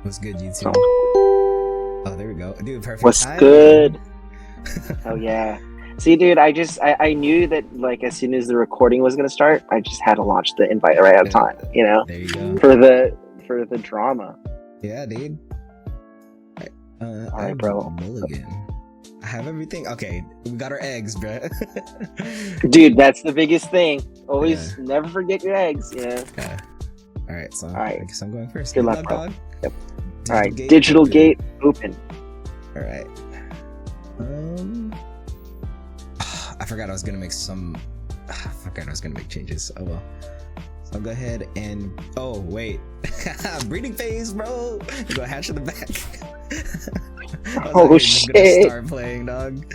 What's good, YouTube? Oh, there we go. Dude, perfect. What's timing. good? Oh yeah. See, dude, I knew that like as soon as the recording was gonna start, I just had to launch the invite right out of time. You know, There you go. for the drama. Yeah, dude. All right, bro. Mulligan. I have everything. Okay, we got our eggs, bro. Dude, that's the biggest thing. Always never forget your eggs. Yeah. All right, so All right. I guess I'm going first. Good luck, bro. dog. Yep. All right, digital gate open. All right. I forgot I was gonna make some. I forgot I was gonna make changes. Oh well. So I'll go ahead and. Oh wait, breeding phase, bro. Go hatch in the back. Oh shit! Gonna start playing, dog.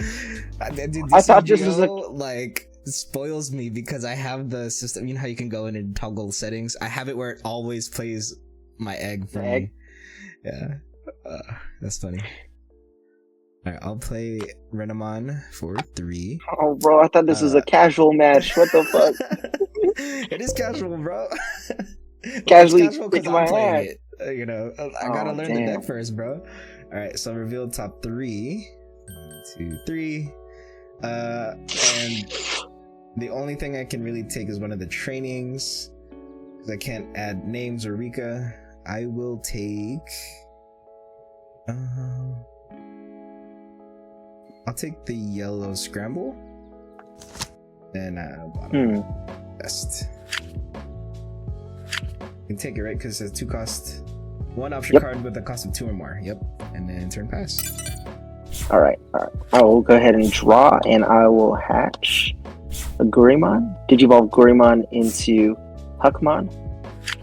Dude, I thought this was like spoils me because I have the system. You know how you can go in and toggle settings. I have it where it always plays my egg for me. Yeah, that's funny. All right, I'll play Renamon for 3. Oh, bro, I thought this was a casual match. What the fuck? It is casual, bro. Casually because my I'm playing hat. it. You know, I gotta learn the deck first, bro. All right, so reveal top 3. 1, 2, 3. And the only thing I can really take is one of the trainings because I can't add names or Rika. I will take. I'll take the yellow scramble. Then bottom best. You can take it right because it says 2 cost. 1 option card with a cost of 2 or more. Yep. And then turn pass. All right. I will go ahead and draw, and I will hatch a Gurimon. Digivolve Gurimon into Huckmon.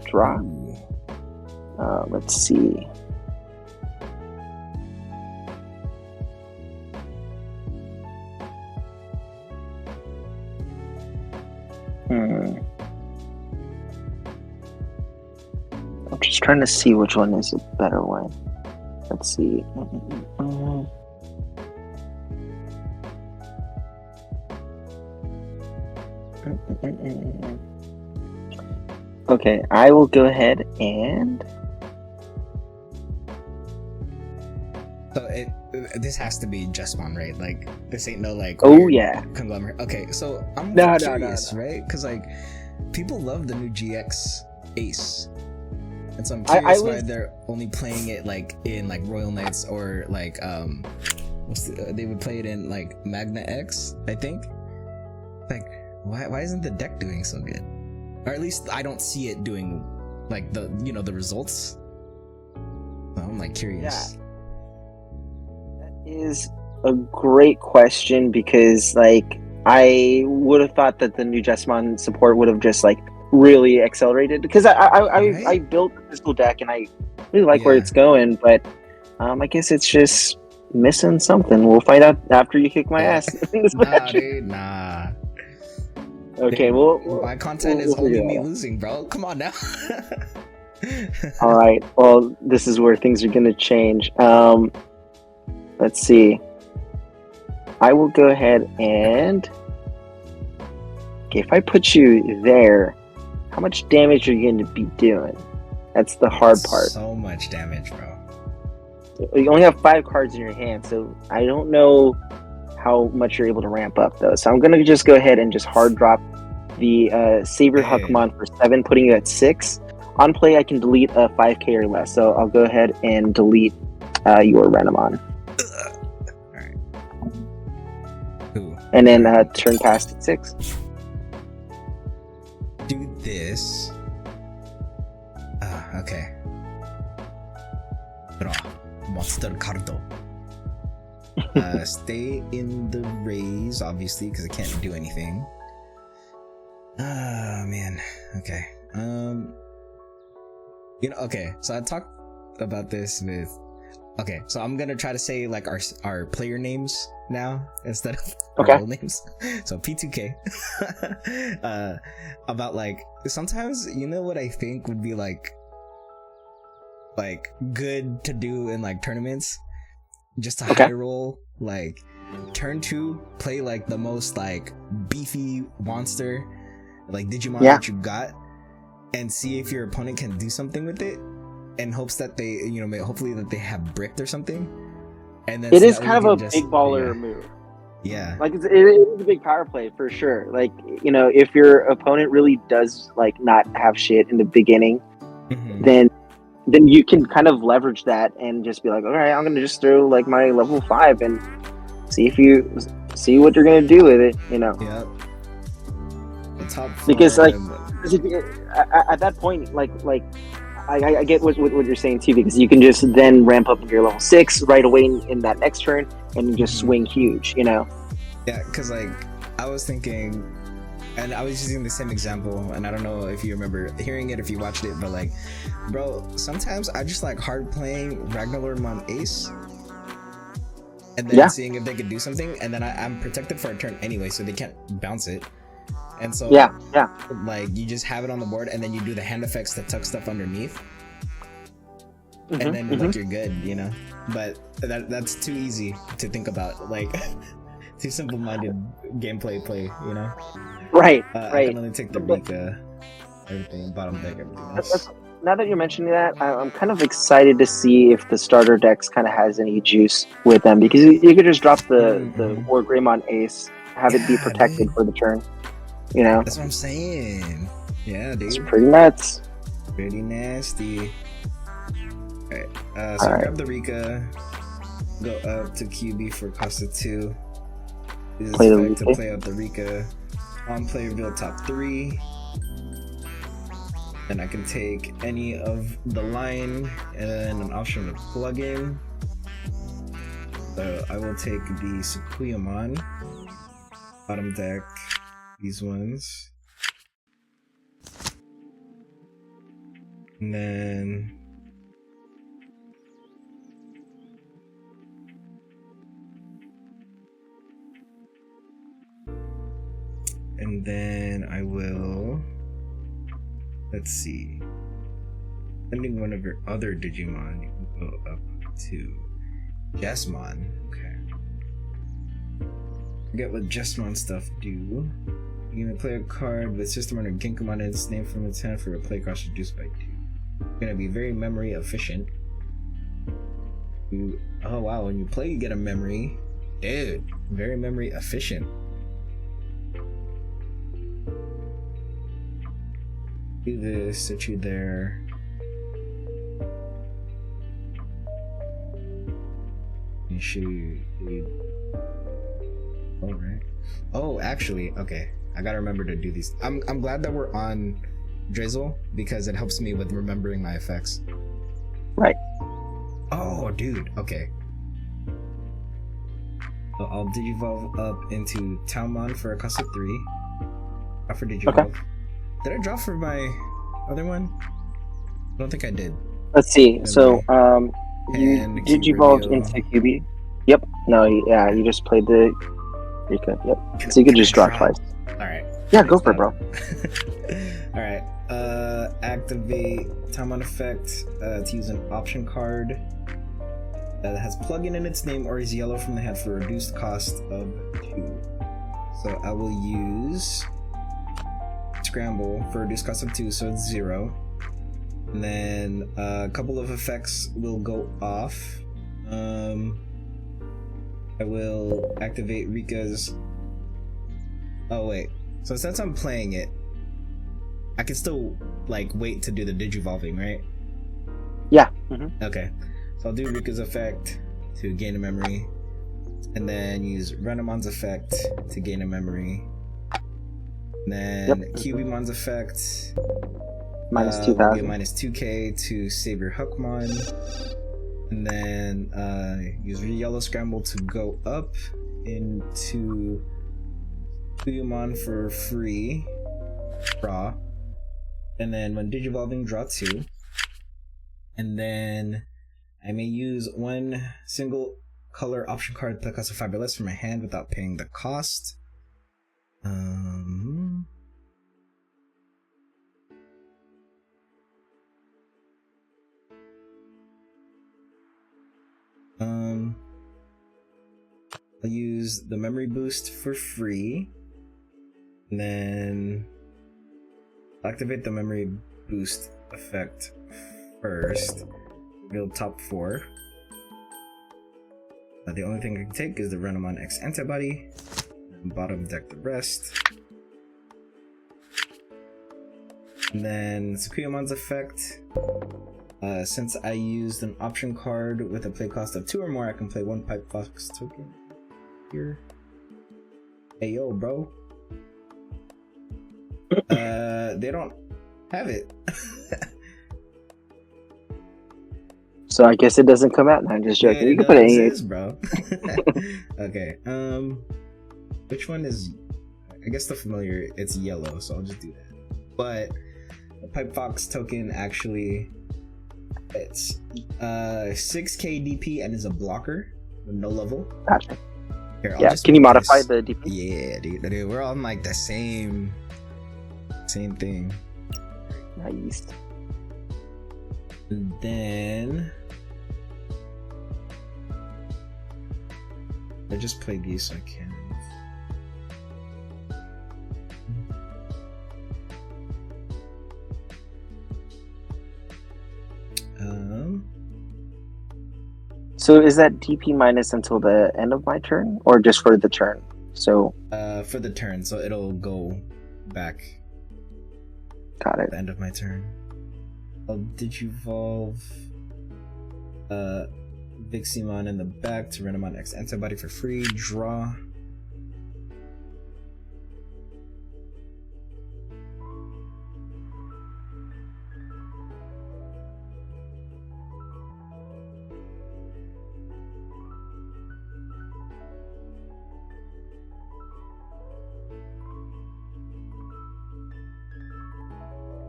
Draw. Let's see. I'm just trying to see which one is a better one. Let's see. Okay, I will go ahead and. So this has to be Jesmon, right? Like this ain't no like. Oh yeah. Conglomerate. Okay, so I'm curious, right? Because like people love the new GX Ace. And so I'm curious why they're only playing it like in like Royal Knights or like they would play it in like Magna X, I think. Like why isn't the deck doing so good? Or at least I don't see it doing like the the results. So I'm like curious. Yeah. That is a great question because like I would have thought that the new Jesmon support would have just like really accelerated because I built a physical deck and I really like where it's going, but I guess it's just missing something. We'll find out after you kick my ass in this match. Dude, nah. Okay, my content is only me losing, bro. Come on now. All right. Well, this is where things are gonna change. Let's see. I will go ahead and if I put you there. How much damage are you going to be doing? That's the hard part. So much damage, bro. You only have 5 cards in your hand, so I don't know how much you're able to ramp up, though. So I'm going to just go ahead and just hard drop the Savior Huckmon for 7, putting you at 6. On play, I can delete a 5k or less, so I'll go ahead and delete your Renamon. Alright. Cool. And then turn past at 6. Do this. Okay. Draw. Monster Cardo. Stay in the raise, obviously, because I can't do anything. Oh man. Okay. Okay. So I talked about this with. Okay, so I'm gonna try to say like our player names now instead of our role names. So P2K. About like sometimes what I think would be like good to do in like tournaments, just to high roll like turn 2, play like the most like beefy monster like Digimon that you got, and see if your opponent can do something with it. in hopes that they, you know, hopefully that they have bricked or something. And then it so is that way kind you of can a just, big baller move. Yeah. Like it is a big power play for sure. Like, you know, if your opponent really does like not have shit in the beginning, then you can kind of leverage that and just be like, all right, I'm gonna just throw like my level 5 and see what you're gonna do with it. You know. Yep. The top Because like form. at that point, like I get what you're saying too, because you can just then ramp up your level 6 right away in that next turn and just swing huge, you know. Yeah, because like I was thinking, and I was using the same example, and I don't know if you remember hearing it, if you watched it, but like, bro, sometimes I just like hard playing Ragnarlord on Ace, and then seeing if they could do something, and then I'm protected for a turn anyway, so they can't bounce it. And so like you just have it on the board, and then you do the hand effects that tuck stuff underneath, and then like you're good, you know. But that's too easy to think about, like too simple-minded gameplay play, you know. Right. I can only take the Rika, everything, bottom deck, everything else. Now that you're mentioning that, I'm kind of excited to see if the starter decks kind of has any juice with them, because you could just drop the War Greymon Ace, have it be protected for the turn. You know, that's what I'm saying. Yeah, dude, it's pretty nuts. Pretty nasty. Alright, so grab the Rika, go up to QB for cost of 2. Use this effect to play out the Rika. On play, reveal top 3. And I can take any of the line and then an option to plug in. So I will take the Sakuyamon, bottom deck, these ones. And then I will, let's see, sending one of your other Digimon, you can go up to Jesmon. Okay. Forget what Jesmon stuff do. You can play a card with Systemon or Ginkamon in its name from its hand for a play cost reduced by 2. It's gonna be very memory efficient. Oh wow, when you play you get a memory. Dude, very memory efficient. Do this, set you there. You should. Alright. Oh, actually, okay. I gotta remember to do these. I'm glad that we're on Drasil, because it helps me with remembering my effects. Right. Oh, dude. Okay. So I'll Digivolve up into Taumon for a cost of 3. Draw for Digivolve. Okay. Did I draw for my other one? I don't think I did. Let's see. So, you Digivolved into QB. Yep. No, yeah, you just played the Rika. Yep. So you could just draw twice. Alright. Yeah, go for it, bro. Alright. Activate Taumon effect to use an option card that has plugin in its name or is yellow from the hand for a reduced cost of 2. So I will use Scramble for a reduced cost of 2, so it's 0. And then a couple of effects will go off. I will activate Rika's. Oh wait, so since I'm playing it, I can still like wait to do the Digivolving, right? Yeah. Okay, so I'll do Rika's effect to gain a memory, and then use Renamon's effect to gain a memory. And then Cubimon's effect minus 2,000. Minus 2k to save your Huckmon. And then use Yellow Scramble to go up into Sakuyamon for free. Draw. And then when Digivolving, draw 2. And then I may use one single color option card that costs a 5 or less from my hand without paying the cost. I'll use the memory boost for free, and then activate the memory boost effect first, reveal top 4. The only thing I can take is the Renamon X antibody, and bottom deck the rest. And then Sakuyamon's effect. Since I used an option card with a play cost of 2 or more, I can play 1 Pipe Fox token here. Hey yo, bro. They don't have it. So I guess it doesn't come out now. I'm just joking. Yeah, you can put it in here, bro. Okay. Which one is? I guess the familiar. It's yellow, so I'll just do that. But the Pipe Fox token actually, it's 6k DP and is a blocker with no level. Gotcha. Here, yeah. Can you modify the DP? Yeah, dude. We're on like the same thing. Nice. And then I just play these so I can. So is that DP minus until the end of my turn, or just for the turn? So for the turn, so it'll go back. Got it. At the end of my turn. I'll Digivolve Viximon in the back to Renamon X antibody for free. Draw.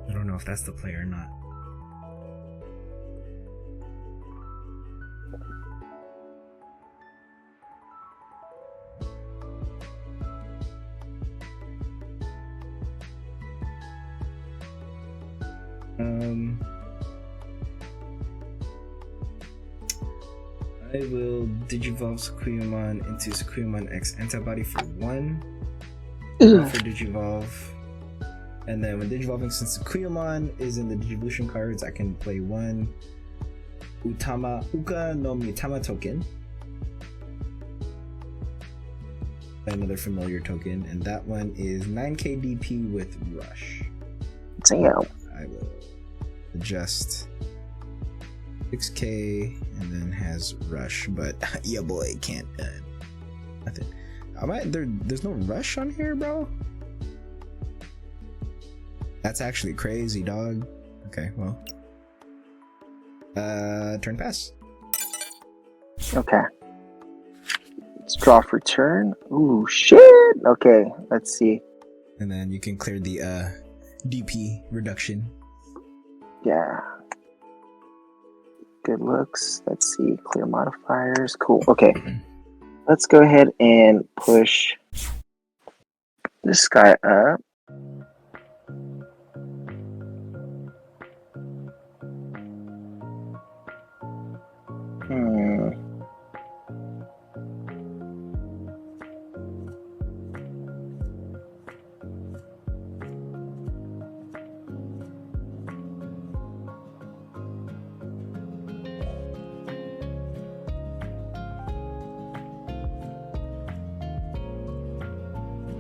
I don't know if that's the play or not. I will Digivolve Sakuyamon into Sakuyamon X antibody for 1. For Digivolve. And then when Digivolving, since Sakuyamon is in the Digivolution cards, I can play 1 Uka no Mitama token. Another familiar token, and that one is 9k DP with Rush. Damn. I will adjust 6k and then has Rush, but your boy can't nothing. There's no Rush on here, bro? That's actually crazy, dog. Okay, well. Turn pass. Okay. Let's draw for turn. Ooh, shit! Okay, let's see. And then you can clear the DP reduction. Yeah. Good looks. Let's see. Clear modifiers. Cool. Okay. Let's go ahead and push this guy up.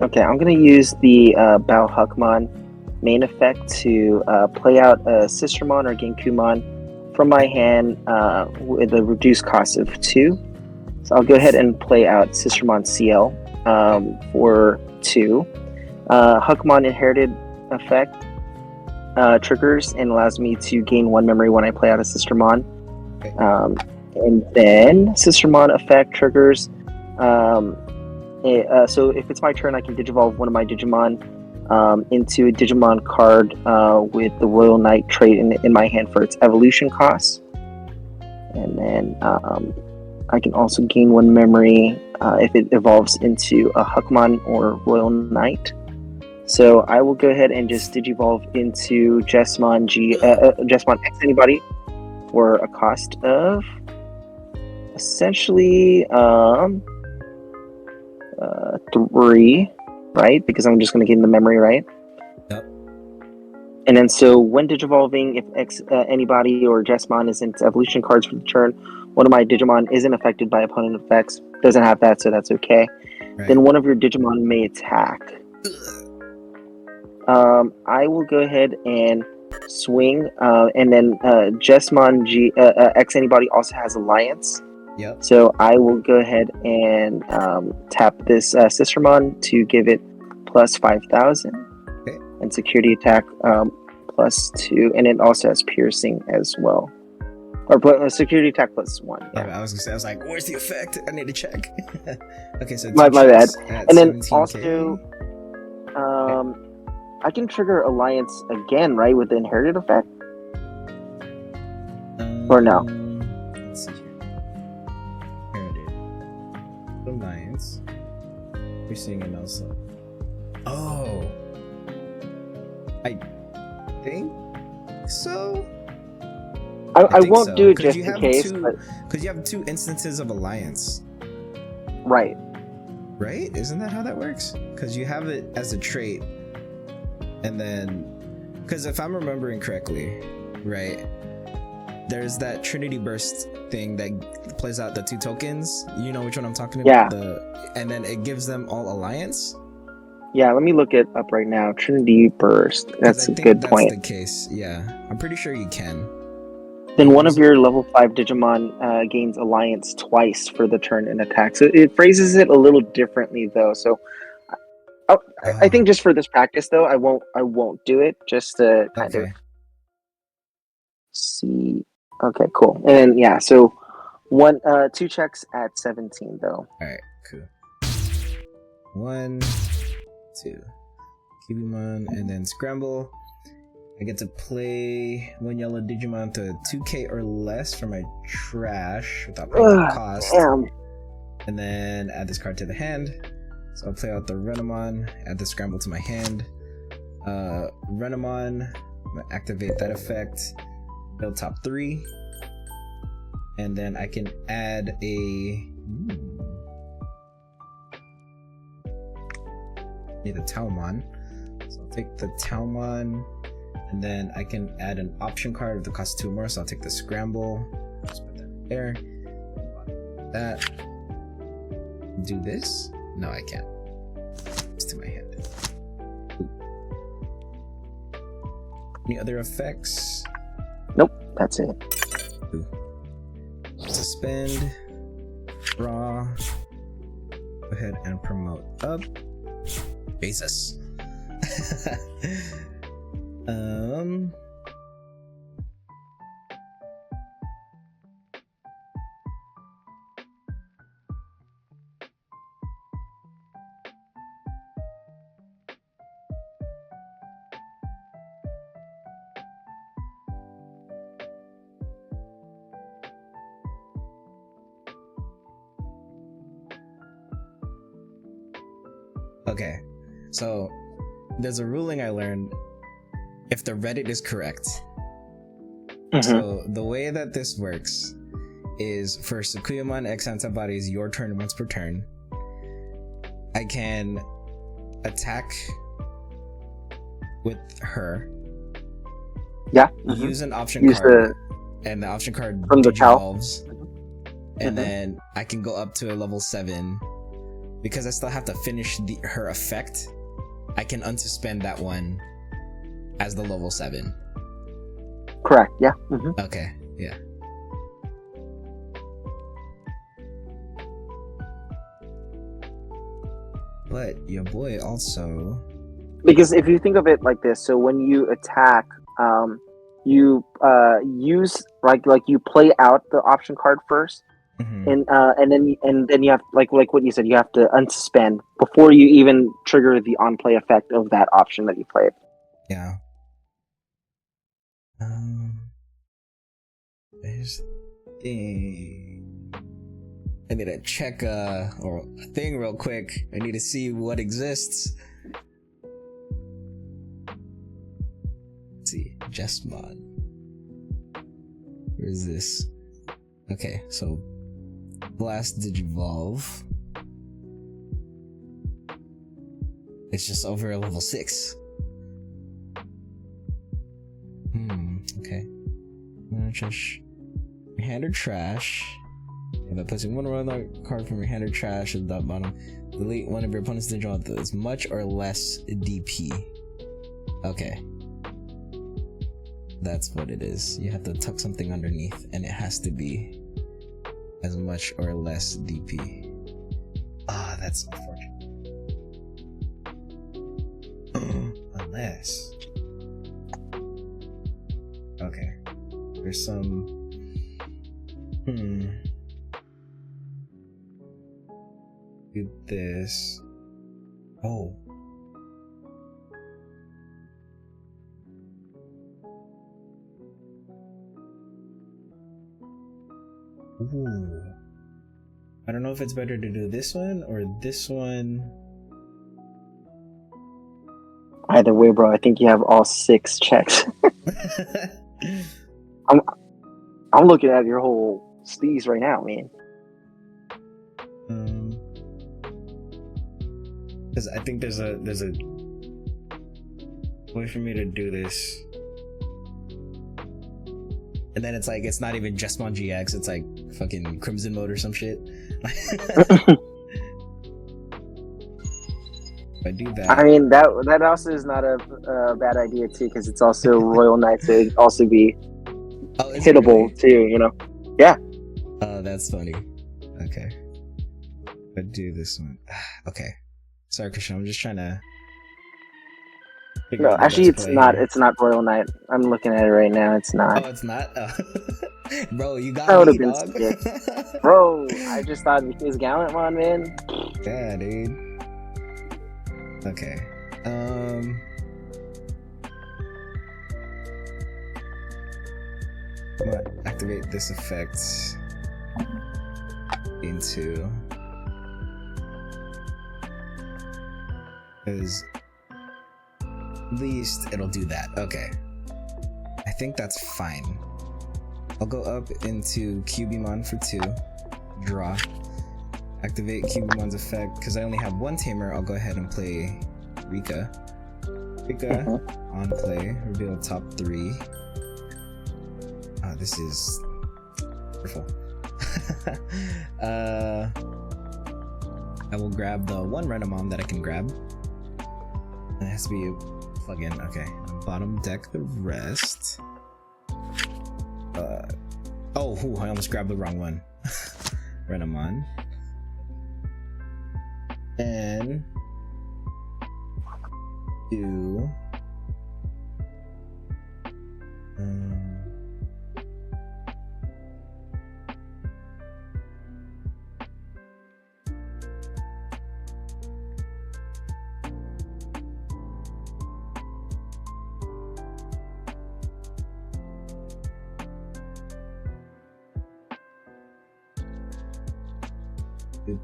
Okay, I'm going to use the Bao Huckmon main effect to play out a Sistermon or Genkumon from my hand with a reduced cost of 2. So I'll go ahead and play out Sistermon CL for 2. Huckmon Inherited effect triggers and allows me to gain 1 memory when I play out a Sistermon. And then Sistermon effect triggers. So if it's my turn, I can Digivolve one of my Digimon into a Digimon card with the Royal Knight trait in my hand for its evolution cost. And then I can also gain 1 memory if it evolves into a Huckmon or Royal Knight. So I will go ahead and just Digivolve into Jesmon Jesmon X anybody for a cost of essentially 3, right? Because I'm just going to gain the memory, right? Yep. And then so when digivolving, if anybody or Jesmon is into evolution cards for the turn, one of my Digimon isn't affected by opponent effects. Doesn't have that, so that's okay. Right. Then one of your Digimon may attack. I will go ahead and swing, and then Jesmon X anybody also has Alliance. Yep. So I will go ahead and tap this Sistermon to give it plus 5,000. Okay. And security attack plus 2, and it also has piercing as well. Or security attack plus 1. Yeah, I was like, where's the effect? I need to check. Okay, so my bad. And then 17K. Also, I can trigger Alliance again, right, with the inherited effect? Or no? Let's see here. Inherited. Alliance. You're seeing it also. Oh. I think so. I won't do it just in case. Because you have 2 instances of Alliance. Right. Right? Isn't that how that works? Because you have it as a trait. And then... Because if I'm remembering correctly, right? There's that Trinity Burst thing that plays out the 2 tokens. You know which one I'm talking about? Yeah. And then it gives them all Alliance? Yeah, let me look it up right now. Trinity Burst. That's a good point. That's the case, yeah. I'm pretty sure you can. Then one of your level 5 Digimon gains Alliance twice for the turn and attack. So it phrases it a little differently, though. So I think just for this practice, though, I won't do it just to kind of see. Okay, cool. And then, yeah, so 2 checks at 17, though. All right, cool. 1, 2. Digimon, and then Scramble. I get to play 1 yellow Digimon to 2k or less for my trash without paying the cost. Damn. And then add this card to the hand. So I'll play out the Renamon, add the Scramble to my hand. Renamon, I'm gonna activate that effect. Build top 3. And then I can add a... Need a Taomon. So I'll take the Taomon. And then I can add an option card with the cost 2 more, so I'll take the Scramble. Just put that there. That. Do this? No, I can't. It's to my hand. Ooh. Any other effects? Nope, that's it. Ooh. Suspend. Draw. Go ahead and promote up. Jesus. Okay, so there's a ruling I learned. If the Reddit is correct, so the way that this works is for Sakuyamon X antibodies, your turn once per turn, I can attack with her. Yeah. Use an option card, and the option card from the digivolves, and then I can go up to a level 7 because I still have to finish her effect. I can unsuspend that one as the level 7. Correct, yeah. Okay, yeah. But your boy also... Because if you think of it like this, so when you attack, you use like you play out the option card first, and then you have like what you said, you have to unsuspend before you even trigger the on play effect of that option that you played. Yeah. There's a thing. I need to check a thing real quick. I need to see what exists. Let's see, Jesmon. Where is this? Okay, so Blast Digivolve. It's just over a level 6. your hand or trash. And by placing one royal card from your hand or trash at the bottom, delete one of your opponent's Digimon with as much or less DP. Okay. That's what it is. You have to tuck something underneath, and it has to be as much or less DP. Ah, that's unfortunate. Unless. Okay. There's some. Do this. Oh. Ooh. I don't know if it's better to do this one or this one. Either way, bro, I think you have all 6 checks. I'm looking at your whole sleeves right now, man. Because I think there's a way for me to do this. And then it's like, it's not even Jesmon GX, it's like fucking Crimson mode or some shit. If I do that. I mean, that also is not a bad idea, too, because it's also Royal Knights, so it'd also be hittable, really? Too, you know? Yeah. Oh, that's funny. Okay. If I do this one. Okay. Sorry, Christian, I'm just trying to... No, actually, it's not. It's not Royal Knight. I'm looking at it right now. It's not. Oh, it's not. Oh. Bro, you got that would have me, been sick. Bro, I just thought his Gallantmon, man. Yeah, dude. Okay. I'm gonna activate this effect into, because at least it'll do that. Okay. I think that's fine. I'll go up into Cubimon for 2. Draw. Activate Cubimon's effect. Because I only have 1 tamer, I'll go ahead and play Rika. Rika, on play. Reveal top 3. This is wonderful. I will grab the 1 Renamon that I can grab. It has to be a plug-in. Okay. Bottom deck the rest. Oh, I almost grabbed the wrong one. Renamon. And do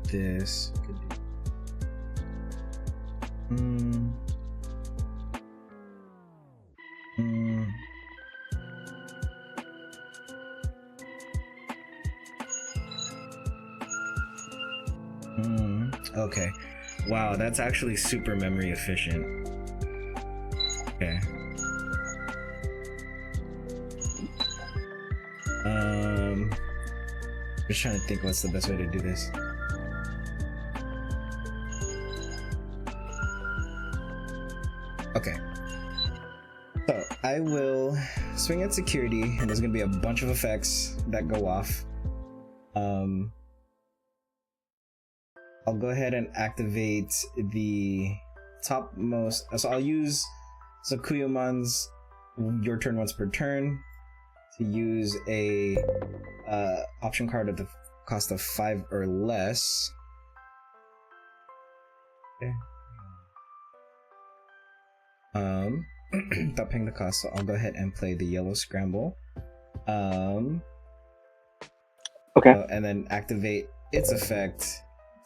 this. Okay. Wow, that's actually super memory efficient. Okay. Just trying to think what's the best way to do this. Okay. So I will swing at security, and there's gonna be a bunch of effects that go off. I'll go ahead and activate the topmost. So I'll use Sakuyamon's your turn once per turn to use a option card at the cost of 5 or less. Okay. Without paying the cost, so I'll go ahead and play the yellow scramble. Okay. And then activate its effect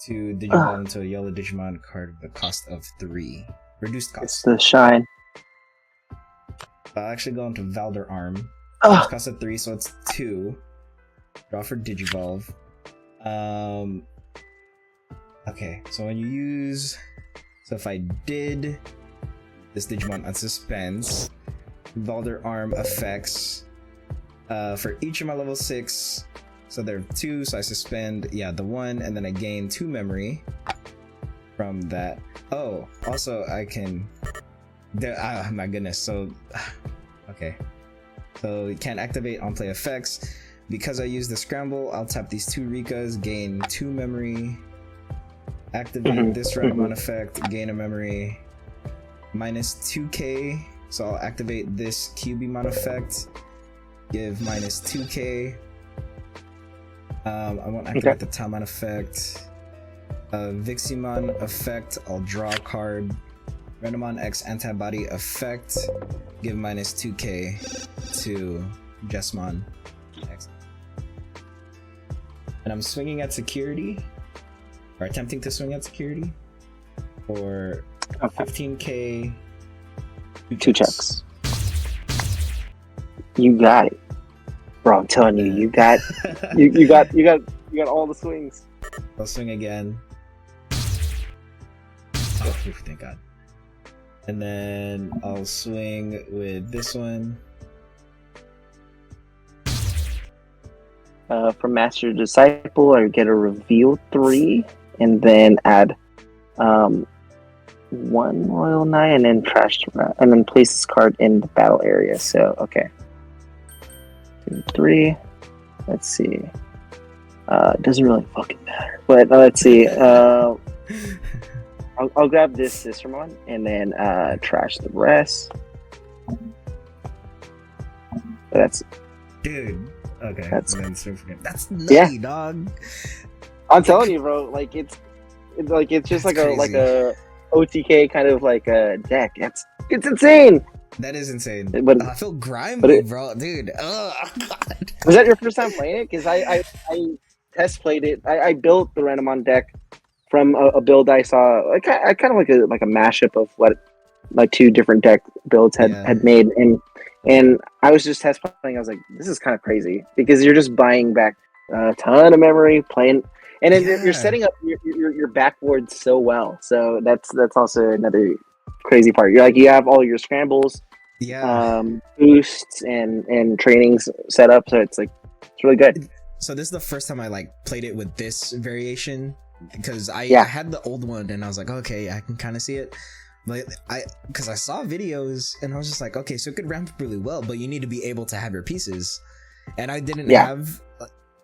to Digimon into a yellow Digimon card at the cost of 3. Reduced cost. It's the shine. I'll actually go into Valder Arm. It's cost of 3, so it's 2. Draw for Digivolve. Okay, so when you use... So if I did this Digimon on suspense, Valder Arm effects For each of my level 6, so there are 2, so I suspend the 1, and then I gain 2 memory from that. Oh, also I can my goodness, so okay, so you can't activate on play effects. Because I use the scramble, I'll tap these 2 Rikas, gain 2 memory, activate this Renamon effect, gain a memory, minus 2k, so I'll activate this Cubimon effect, give minus 2k. I won't activate the Tamon effect. Viximon effect, I'll draw a card. Renamon X antibody effect, give minus 2k to Jesmon X. And I'm swinging at security, or attempting to swing at security, for 15k. 2 checks. You got it, bro. I'm telling you, you got all the swings. I'll swing again. Oh, thank God. And then I'll swing with this one. From Master Disciple, I get a reveal 3, and then add 1 Royal Knight, and then and then place this card in the battle area. So okay, 2, 3. Let's see. It doesn't really fucking matter, but let's see. I'll grab this Jesmon and then trash the rest. That's dude. Okay, that's nutty, dog. I'm telling you, bro. Like it's just like crazy. a OTK kind of like a deck. It's insane. That is insane. But I feel grimy, bro, dude. Oh God. Was that your first time playing it? Because I test played it. I built the Renamon deck from a build I saw. I kind of like a mashup of what my 2 different deck builds had made, and I was just test playing. I was like, this is kind of crazy because you're just buying back a ton of memory, playing, and then you're setting up your backboard so well. So that's also another crazy part. You're like, you have all your scrambles, boosts and trainings set up, so it's really good. So this is the first time I like played it with this variation, because I had the old one and I was like, okay, I can kind of see it. But because I saw videos and I was just like, okay, so it could ramp up really well, but you need to be able to have your pieces, and I didn't have.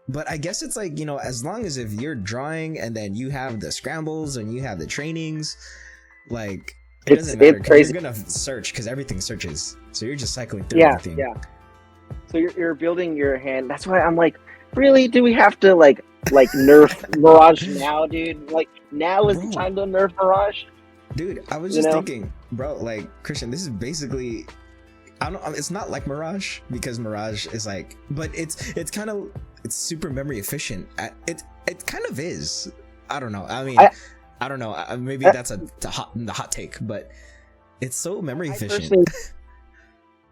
But I guess it's like, as long as if you're drawing and then you have the scrambles and you have the trainings, like it doesn't matter, because you're gonna search, because everything searches, so you're just cycling through everything. So you're building your hand. That's why I'm like, really, do we have to like nerf Mirage now, dude? Like, now is the time to nerf Mirage. Dude, I was just thinking, bro, like, Christian, this is basically, it's not like Mirage, because Mirage is like, but it's super memory efficient. It kind of is. I don't know. I mean, I don't know. Maybe that's the hot take, but it's so memory efficient.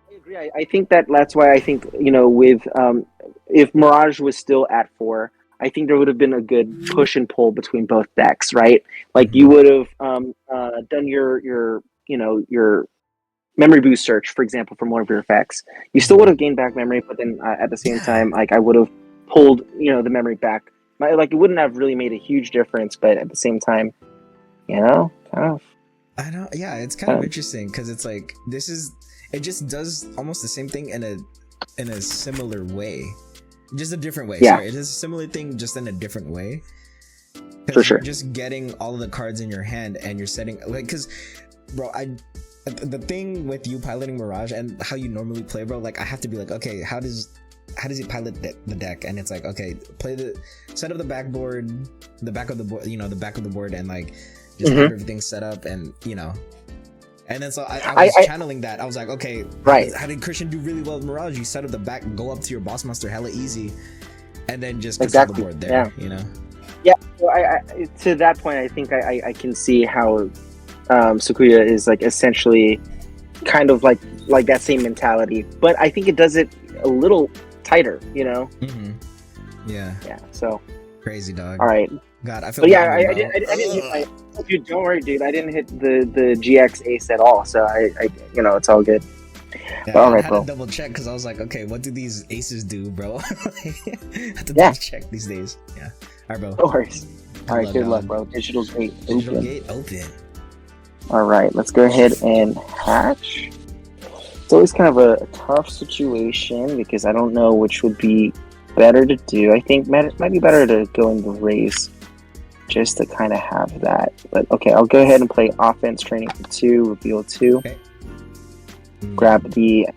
I agree. I think that's why I think, with if Mirage was still at 4, I think there would have been a good push and pull between both decks, right? Like, you would have done your memory boost search, for example, from one of your effects. You still would have gained back memory, but then at the same time, like, I would have pulled the memory back. Like, it wouldn't have really made a huge difference, but at the same time, kind of. I know. Yeah, it's kind of interesting, because it's like, it just does almost the same thing in a similar way. Just a different way. Sorry, it is a similar thing, just in a different way. For sure. You're just getting all of the cards in your hand, and you're setting, like, because, bro, the thing with you piloting Mirage and how you normally play, bro, like, I have to be like, okay, how does he pilot the deck? And it's like, okay, set up the back of the board, the back of the board, and like just have everything set up, and And then so I was channeling that. I was like, okay, right. How did Christian do really well with Mirage? You set up the back, go up to your boss monster hella easy, and then just control the board there, Yeah, so I to that point, I think I can see how Sakuya is like essentially kind of like that same mentality, but I think it does it a little tighter, Mm-hmm. Yeah. So crazy, dog. All right. God, I feel. But yeah, I didn't. Dude, don't worry, dude. I didn't hit the GX ace at all, so I it's all good. Yeah, All I right, had bro. to double check because I was like, okay, what do these aces do, bro? I had to double check these days. Yeah. All right, bro. No worries. All right, good luck, dog. bro. Digital gate open. All right, let's go ahead and hatch. It's always kind of a tough situation because I don't know which would be better to do. I think it might be better to go in the race just to kind of have that. But okay, I'll go ahead and play offense training for 2, reveal 2. Okay. Grab the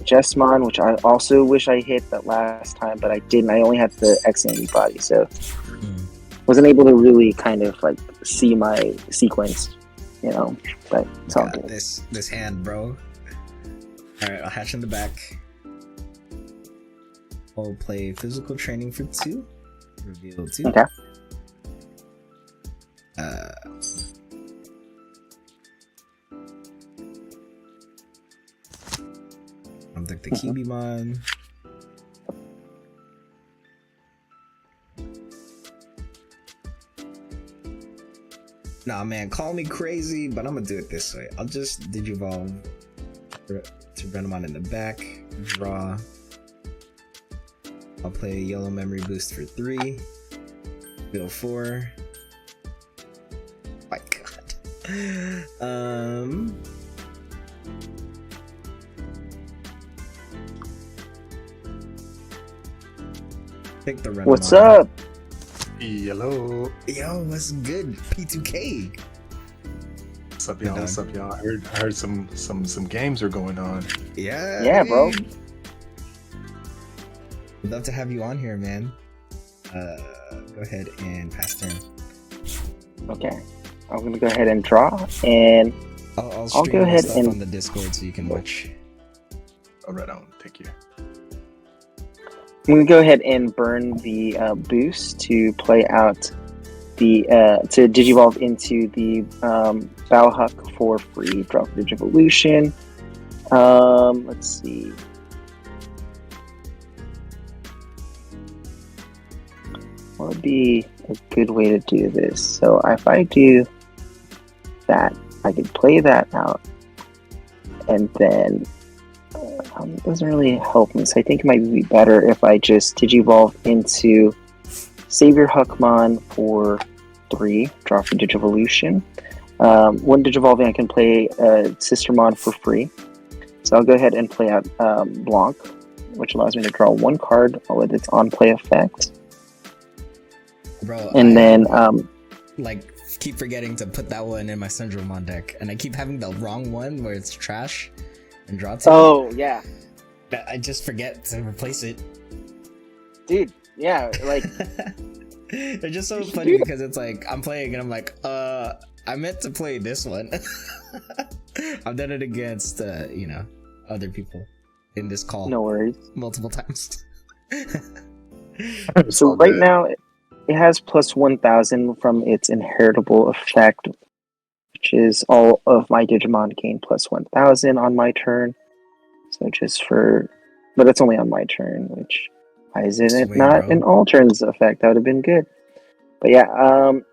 Jesmon, which I also wish I hit that last time, but I didn't. I only had the X antibody, so wasn't able to really kind of like see my sequence, you know. But it's all good. This hand, bro. All right, I'll hatch in the back. I'll play physical training for 2, reveal 2. Okay. I'm like the DIGIMON. Nah, man, call me crazy, but I'm gonna do it this way. I'll just Digivolve to Renamon in the back, draw. I'll play Yellow Memory Boost for 3, Bill 4. My God. Pick the Renamon. What's up? Hello. Yo, what's good? P2K. What's up, y'all? What's up, y'all? I heard some games are going on. Yeah, bro. We'd love to have you on here, man. Go ahead and pass turn. Okay, I'm gonna go ahead and draw, and I'll go ahead and on the Discord so you can watch. Oh, right on. Take care. I'm gonna go ahead and burn the boost to play out the to Digivolve into the Bowhuck for free. Drop Digivolution. Let's see. What would be a good way to do this? So if I do that, I could play that out, and then it doesn't really help me. So I think it might be better if I just Digivolve into Savior Huckmon for 3, draw for Digivolution. When Digivolving, I can play Sistermon for free. So I'll go ahead and play out Blanc, which allows me to draw 1 card with its on-play effect. Bro, and then like keep forgetting to put that one in my Syndromon deck, and I keep having the wrong one where it's trash and draw 2. Oh yeah, I just forget to replace it. Dude, yeah, like it's just so funny because it's like I'm playing and I'm like, I meant to play this one. I've done it against other people in this call. No worries. Multiple times. So right now it has plus 1,000 from its inheritable effect, which is all of my Digimon gain plus 1,000 on my turn. So but it's only on my turn, which why isn't it not an all turns effect? That would have been good. But yeah,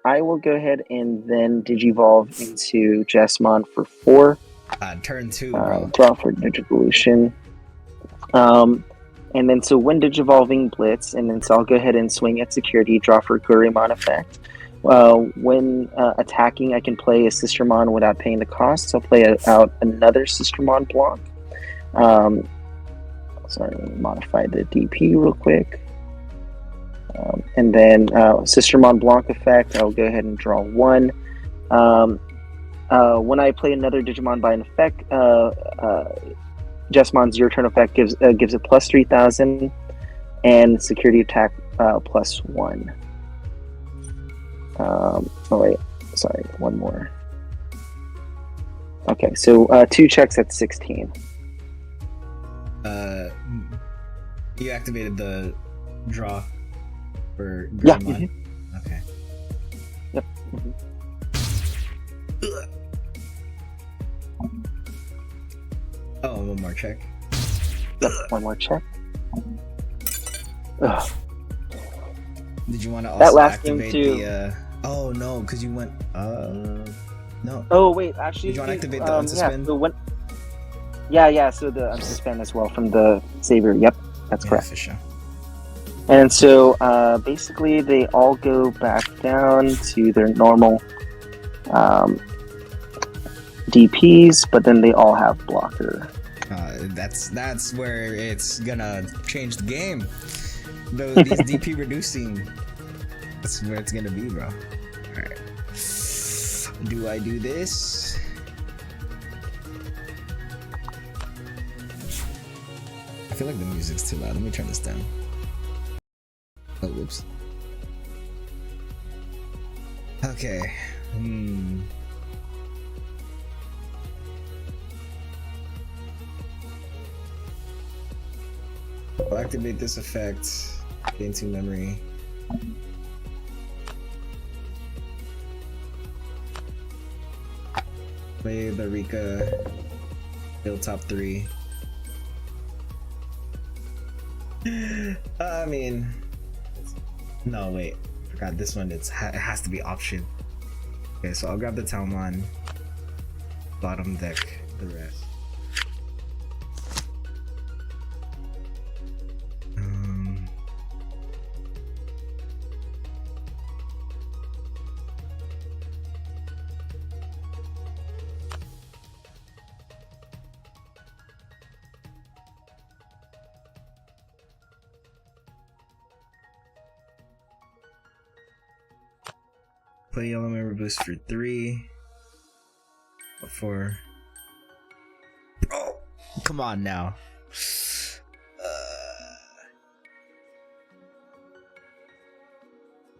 I will go ahead and then Digivolve into Jesmon for 4. Turn 2, bro. Draw for Digivolution. And then so when Digivolving Blitz, and then so I'll go ahead and swing at security, draw for Gurimon effect. When attacking, I can play a Sistermon without paying the cost. So I'll play out another Sistermon block. Sorry, let me modify the DP real quick. And then Sistermon Blanc effect, I'll go ahead and draw 1. When I play another Digimon by an effect, Jesmon's your turn effect gives it plus 3,000, and security attack plus 1. Oh wait, sorry, one more. Okay, so 2 checks at 16. You activated the draw for Greymon? Yeah. Mm-hmm. Okay. Yep. Oh, one more check. Yep, one more check. Ugh. Did you want to also that last activate game too? The? Oh no, because you went. No. Oh wait, actually. Did you want to activate the unsuspend? Yeah, so Yeah. So the unsuspend as well from the Saber. Yep, that's correct. For sure. And so basically, they all go back down to their normal DPs, but then they all have blocker. That's where it's gonna change the game. These DP reducing. That's where it's gonna be, bro. All right. Do I do this? I feel like the music's too loud. Let me turn this down. Oh, whoops. Okay. I'll activate this effect. Gain 2 memory. Play the Rika. Build top 3. I mean, no, wait. I forgot this one. It has to be option. Okay, so I'll grab the Talmon. Bottom deck the rest. Play yellow memory boost for 3. 4. Oh, come on now.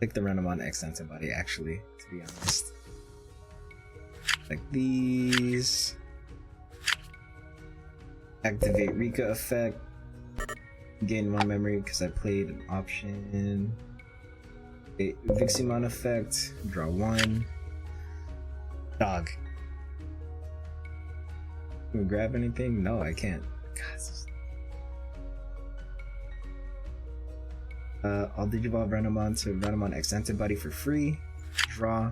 Pick the Renamon X antibody, actually, to be honest. Like these. Activate Rika effect. Gain 1 memory because I played an option. Viximon effect, draw 1. Dog. Can we grab anything? No, I can't. I'll Digivolve Renamon to Renamon X antibody for free. Draw.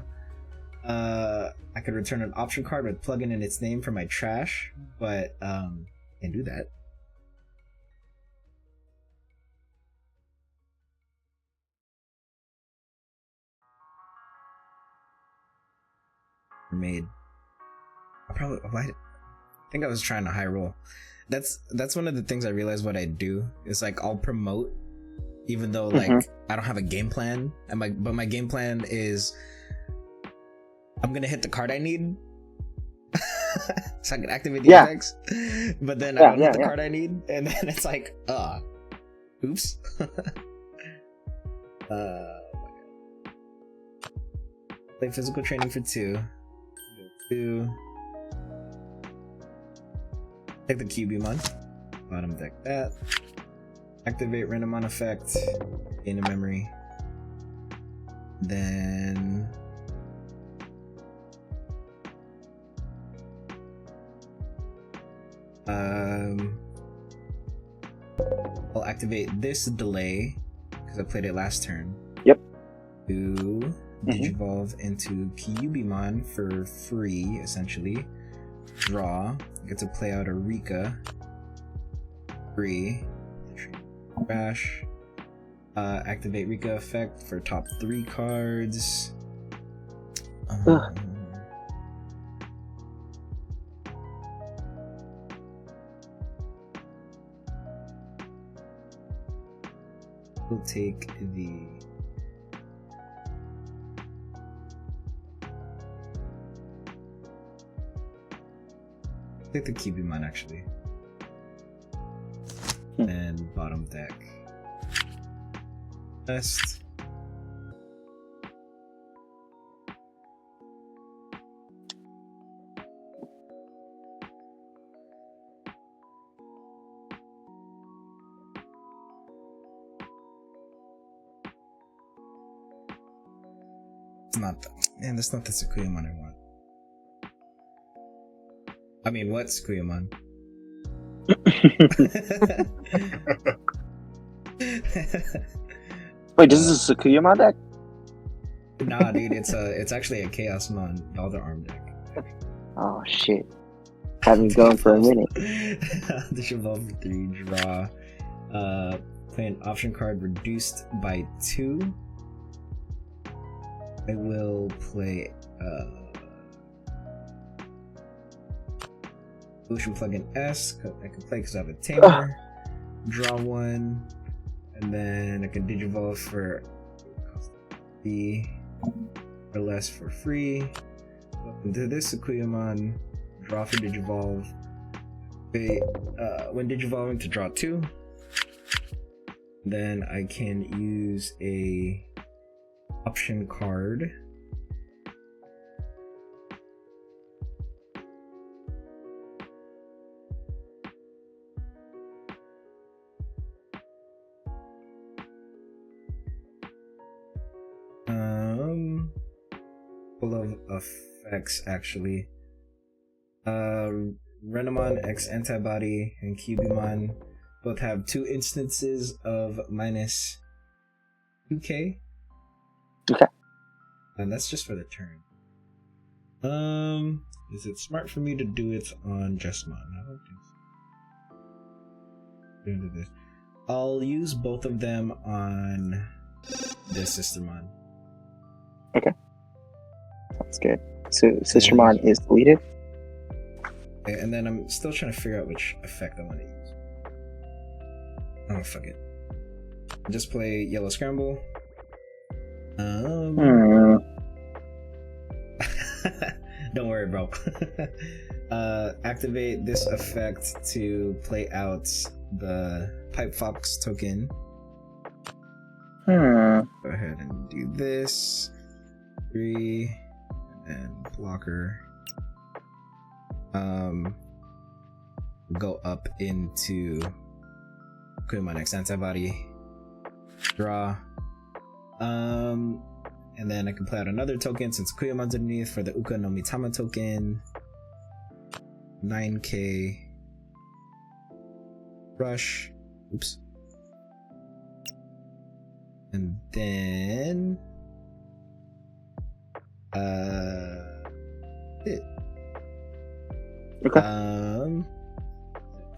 I could return an option card with plugin in its name for my trash, but can't do that. Made. I think I was trying to high roll. That's one of the things I realized what I do is like I'll promote even though like I don't have a game plan, and but my game plan is I'm gonna hit the card I need so I can activate the effects, but then I don't hit the card I need, and then it's like oops. Play physical training for 2. Take the Cubimon, bottom deck that. Activate Renamon effect, gain a memory. Then I'll activate this delay because I played it last turn. Yep. To Digivolve into Cubimon for free, essentially. Draw. I get to play out a Rika. Free. Crash. Activate Rika effect for top 3 cards. We'll take the Cubimon actually. And bottom deck. Best. It's not the, man, that's not the Sakuyamon I want. I mean, what Sakuyamon? Wait, this is a Sakuyamon deck? Nah, dude, it's actually a Chaosmon Elder Arm deck. Oh shit. Have been going for a minute. Digivolve for 3, draw. Play an option card reduced by 2. I will play Ocean Plugin S. I can play because I have a Tamer. Draw 1. And then I can Digivolve for B or less for free. Into this Sakuyamon, draw for Digivolve. When Digivolving to draw 2. Then I can use a option card. Full of effects actually. Renamon X Antibody and Cubimon both have 2 instances of minus 2k. Okay. And that's just for the turn. Is it smart for me to do it on Jesmon? I don't think so. This. I'll use both of them on this Sistermon. Okay. That's good. So Sistermon is deleted. Okay, and then I'm still trying to figure out which effect I want to use. Oh, fuck it. Just play Yellow Scramble. Don't worry, bro. Activate this effect to play out the Pipe Fox token. Go ahead and do this. 3 and blocker. Go up into Sakuyamon X Antibody. Draw. And then I can play out another token since Sakuyamon's underneath for the Uka no Mitama token. 9k. Rush. Oops. And then Okay.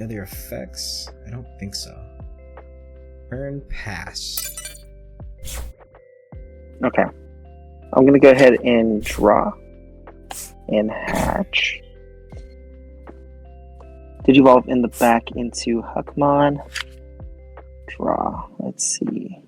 Other effects? I don't think so. Turn pass. Okay. I'm gonna go ahead and draw and hatch. Digivolve in the back into Huckmon. Draw. Let's see.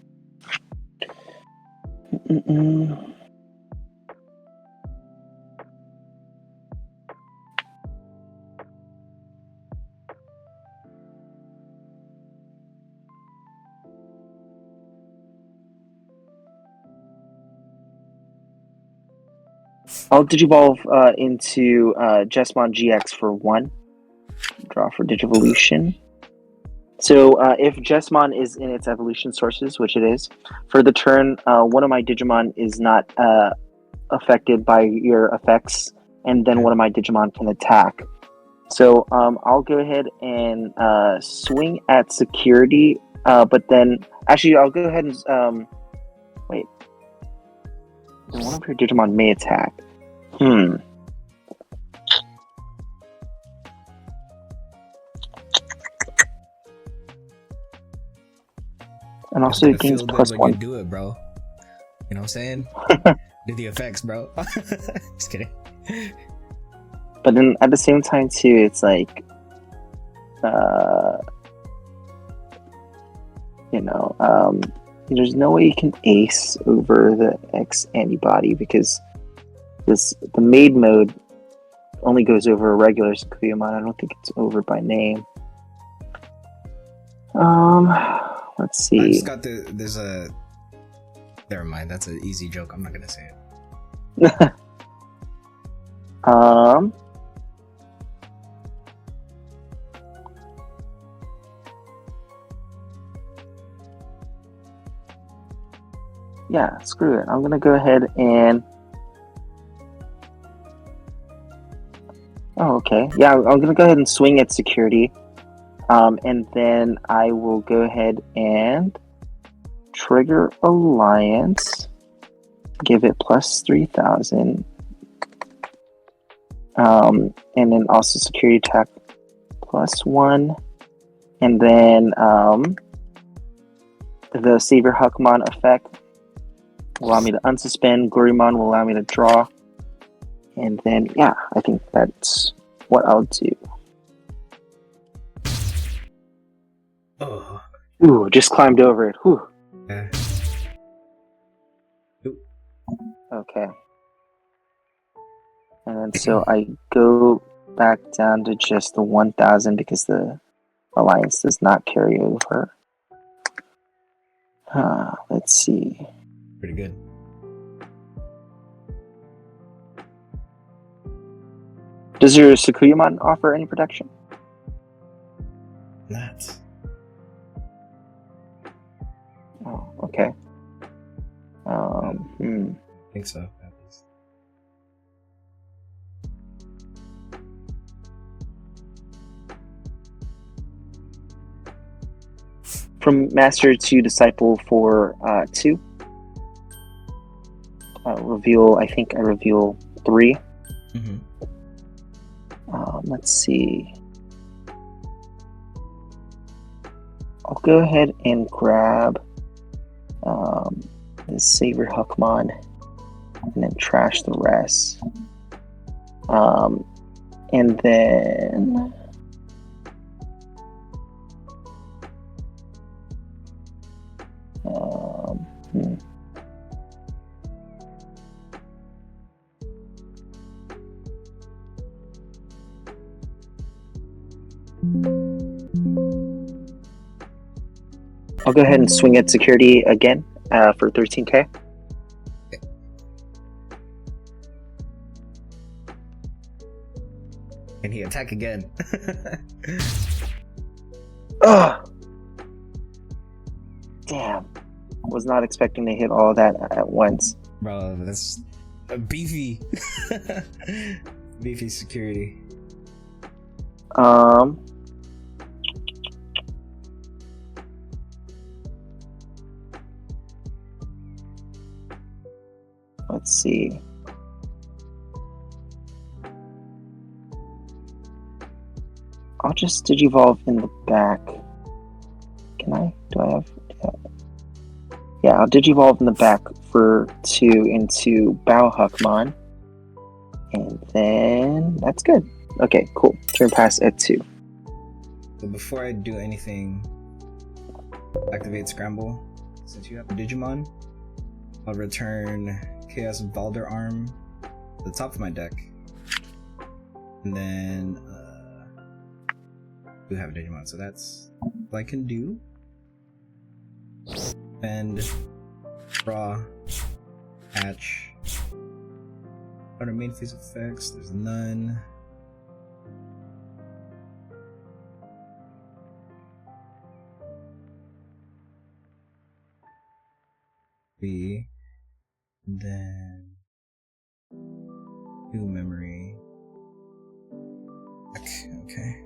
I'll Digivolve into Jesmon GX for 1. Draw for Digivolution. So if Jesmon is in its evolution sources, which it is, for the turn, one of my Digimon is not affected by your effects, and then one of my Digimon can attack. So I'll go ahead and swing at security, but then actually I'll go ahead and wait. One of your Digimon may attack. And also it gains +1. You do it, bro. You know what I'm saying? Do the effects, bro. Just kidding. But then at the same time too, it's like there's no way you can ace over the X antibody because the maid mode only goes over a regular Sakuyamon. I don't think it's over by name. Let's see. I just got there's a. Never mind. That's an easy joke. I'm not gonna say it. Yeah, screw it. I'm gonna go ahead and. Oh, okay. Yeah, I'm gonna go ahead and swing at security. And then I will go ahead and trigger Alliance, give it +3000, And then also security attack +1. And then the Savior Huckmon effect will allow me to unsuspend. Glorymon will allow me to draw. And then, yeah, I think that's what I'll do. Oh. Ooh, just climbed over it. Whew. Yeah. Okay. And then so I go back down to just the 1,000 because the Alliance does not carry over. Let's see. Pretty good. Does your Sakuyamon offer any protection? Not. Oh, okay. I think so, at least. From Master to Disciple for 2. Reveal, I think I reveal 3. Mm-hmm. Let's see. I'll go ahead and grab the Savior Huckmon and then trash the rest. And then I'll go ahead and swing at security again for 13k. Can he attack again? Ugh! Damn. Was not expecting to hit all that at once. Bro, that's a beefy. Beefy security. Let's see. I'll just Digivolve in the back. Can I? Do I have? Yeah, I'll Digivolve in the back for 2 into Bow Huckmon. And then that's good. Okay, cool. Turn pass at 2. So before I do anything, activate Scramble. Since you have a Digimon, I'll return Chaos Balder Arm to the top of my deck. And then do have a Digimon, so that's all I can do. And draw, hatch. Other main phase effects, there's none. B, then do memory. Okay.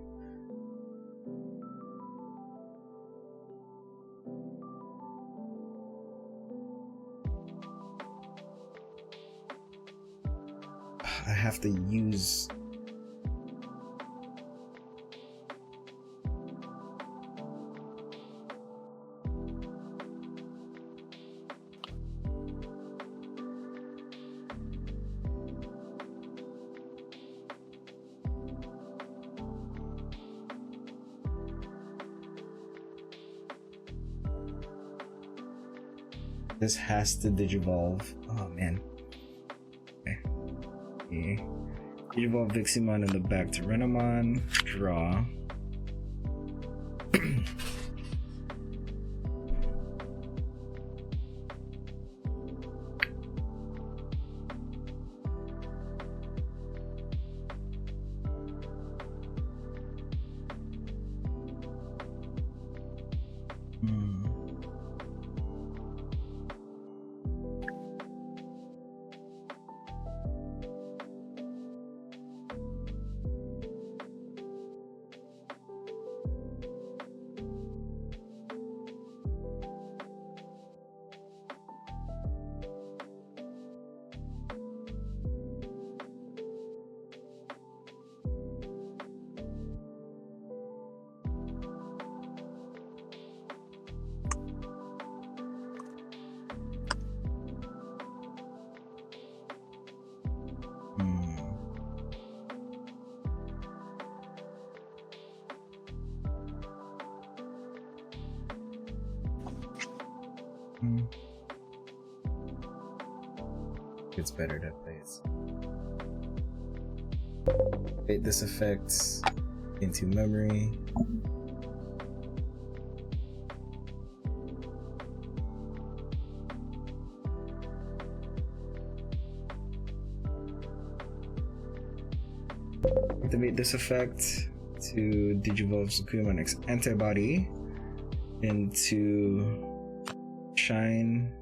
I have to use this has to Digivolve. Oh man. Okay. Digivolve Viximon in the back to Renamon. Draw. It's better to play it. Wait, this effect into memory. Activate this effect to digivolve Sakuyamon X antibody into Shine.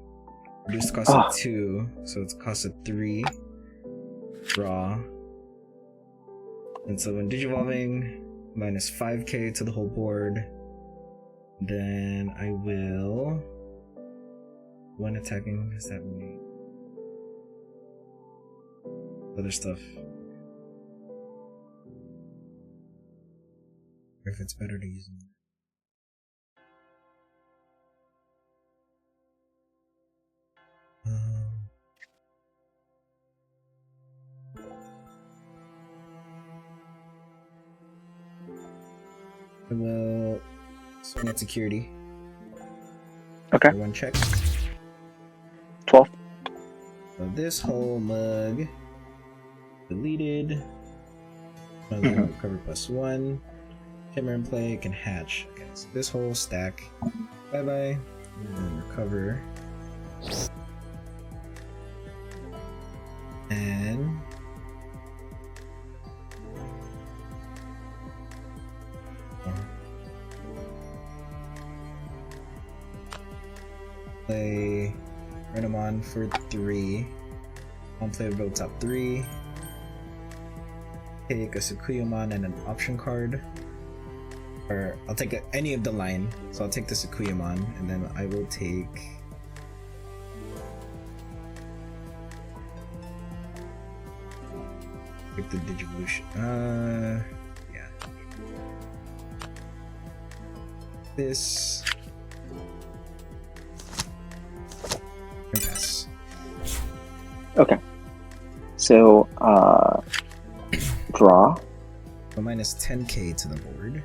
Reduce cost of 2, so it's cost of 3. Draw. And so when digivolving, minus 5k to the whole board. Then I will. When attacking, what does that mean? Other stuff. Or if it's better to use them. I will swing at security. Okay. For 1 check. 12. So this whole mug deleted. Recover +1. Shimmer and play can hatch. Okay, so this whole stack. Bye bye. And recover. And play Renamon for 3. I'll play both top 3. Take a Sakuyamon and an option card. Or I'll take any of the line. So I'll take the Sakuyamon and then I will take the Digivolution. Yeah. This. And pass. Okay. So, draw. So minus 10k to the board.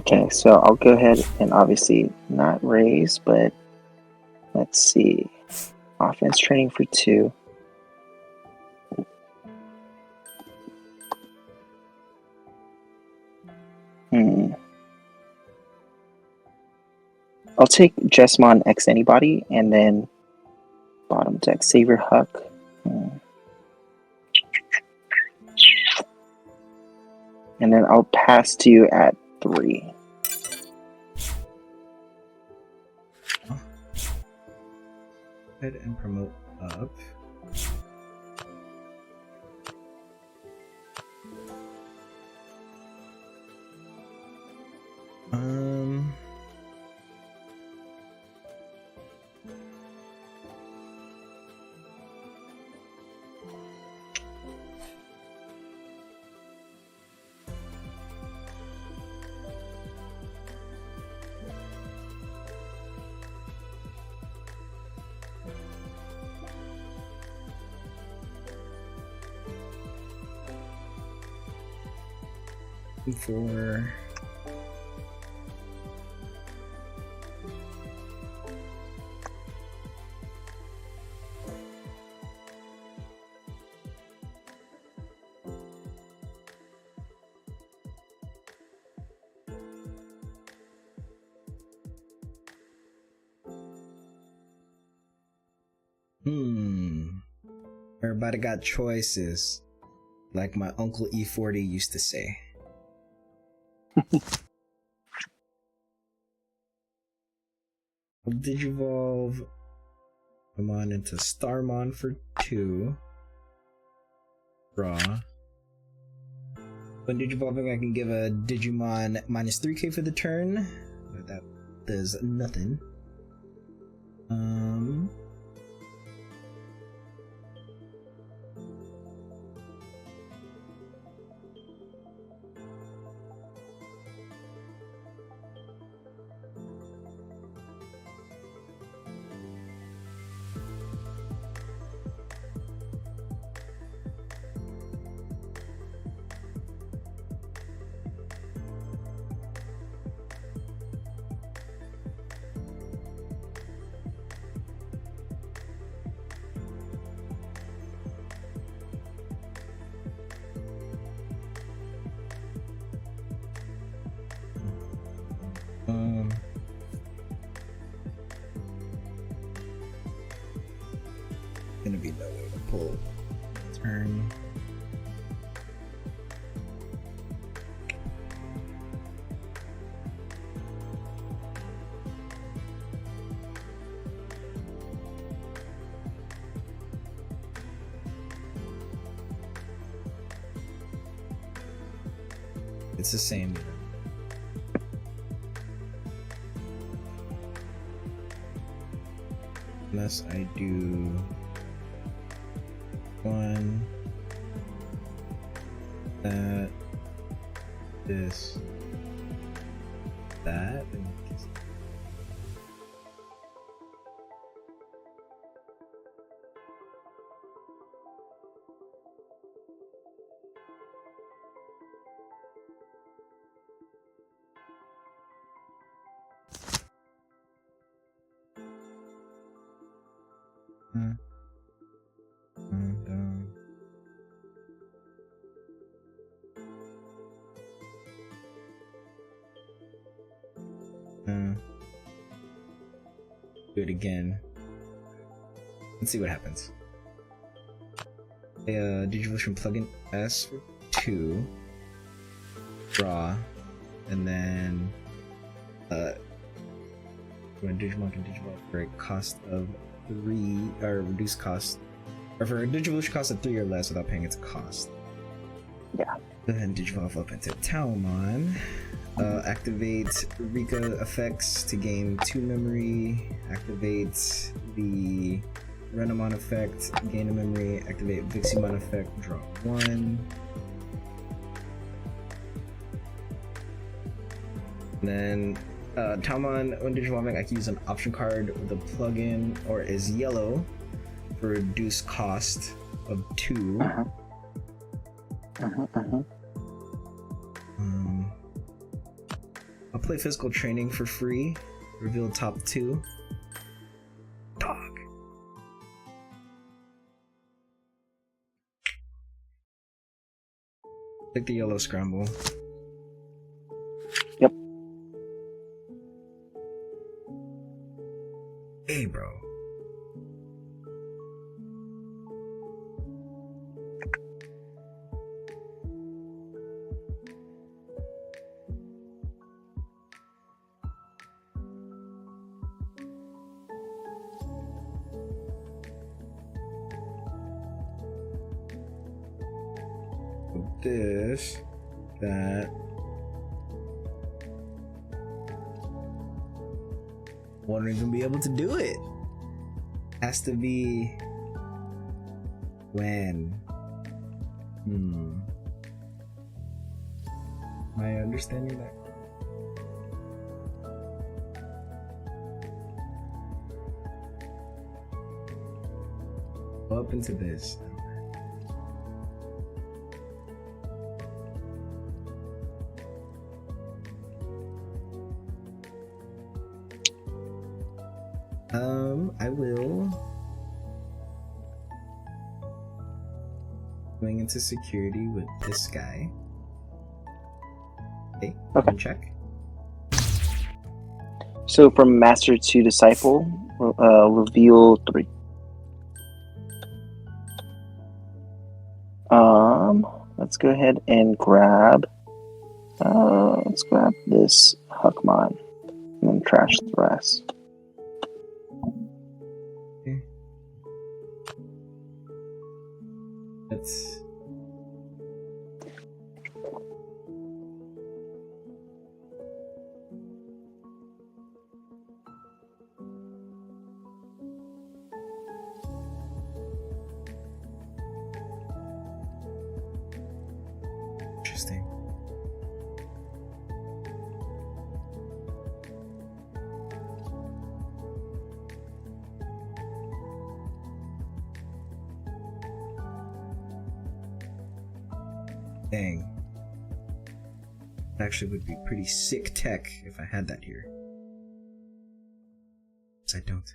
Okay, so I'll go ahead and obviously not raise, but let's see. Offense training for 2. I'll take Jesmon X anybody and then bottom deck Savior Huck. And then I'll pass to you at 3. Go ahead and promote up. For everybody got choices, like my uncle E40 used to say. I'll digivolve come on into Starmon for 2. Draw. When digivolving, I can give a Digimon minus 3k for the turn, but that does nothing. Gonna be no way to pull. Turn. It's the same. Unless I do one, that, this, that, and do it again. Let's see what happens. Digivolution plugin S for 2, draw, and then when Digimon can Digivolve for a cost of 3, or reduced cost, or for a Digivolution cost of 3 or less without paying its cost. Yeah. Then Digivolve up into Talmon. Activate Rika effects to gain 2 memory. Activate the Renamon effect, gain a memory. Activate Viximon effect, draw 1. And then Talmon, when Digivolving, I can use an option card with a plugin or is yellow for reduced cost of 2. I'll play physical training for free. Reveal top 2. Dog. Take the yellow scramble. Yep. Hey, bro. This, that, won't even be able to do it. Has to be when. Am I understanding that? Go up into this. I will going into security with this guy. Okay, check. So from Master to Disciple, reveal 3. Let's go ahead and grab. Let's grab this Huckmon and then trash the rest. Okay. Let's. Interesting. Dang. Actually would be pretty sick tech if I had that here. Because I don't.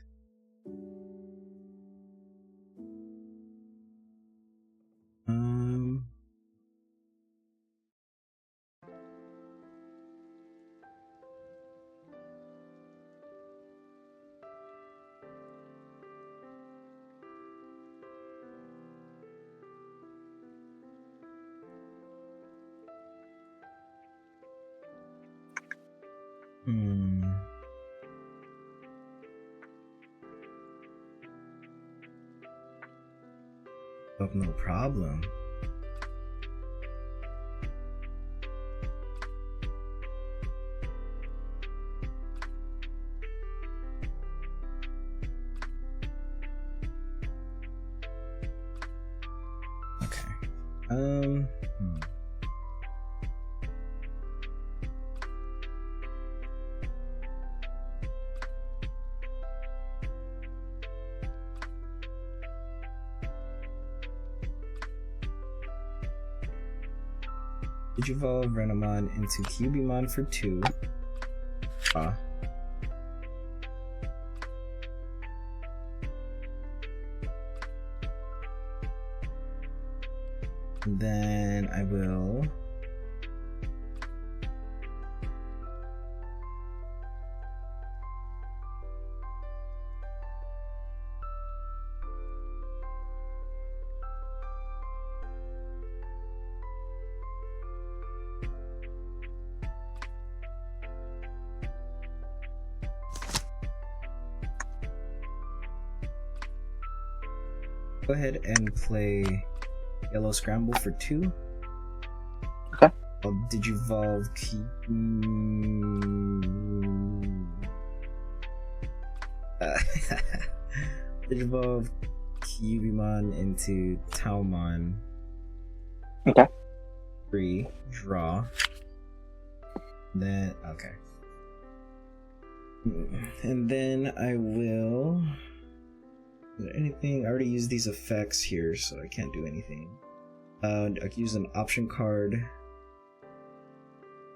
Oh, no problem. Okay. Digivolve Renamon into Cubimon for 2. And then I will go ahead and play Yellow Scramble for 2. Okay. I'll Digivolve Digivolve Cubimon into Taumon. Okay. 3. Draw. Then okay. And then I will. Is there anything? I already used these effects here, so I can't do anything. I can use an option card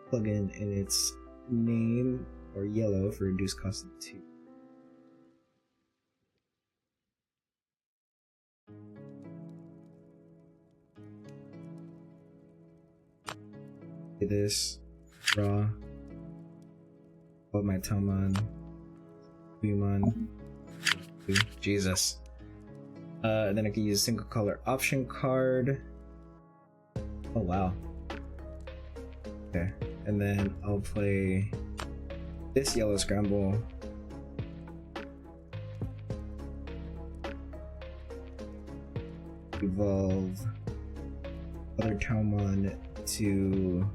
plugin in its name or yellow for reduced cost of 2. Okay, this draw. Hold my Tomon. Cubimon. Jesus. Then I can use a single color option card. Oh wow. Okay, and then I'll play this Yellow Scramble. Evolve other Taumon to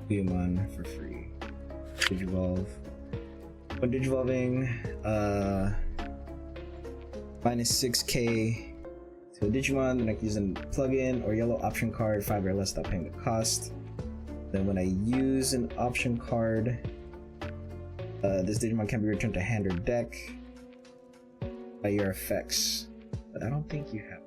Cubimon for free. Digivolve. When digivolving, minus 6k to a Digimon, then I can use a plugin or yellow option card, 5 or less without paying the cost. Then when I use an option card, this Digimon can be returned to hand or deck by your effects. But I don't think you have.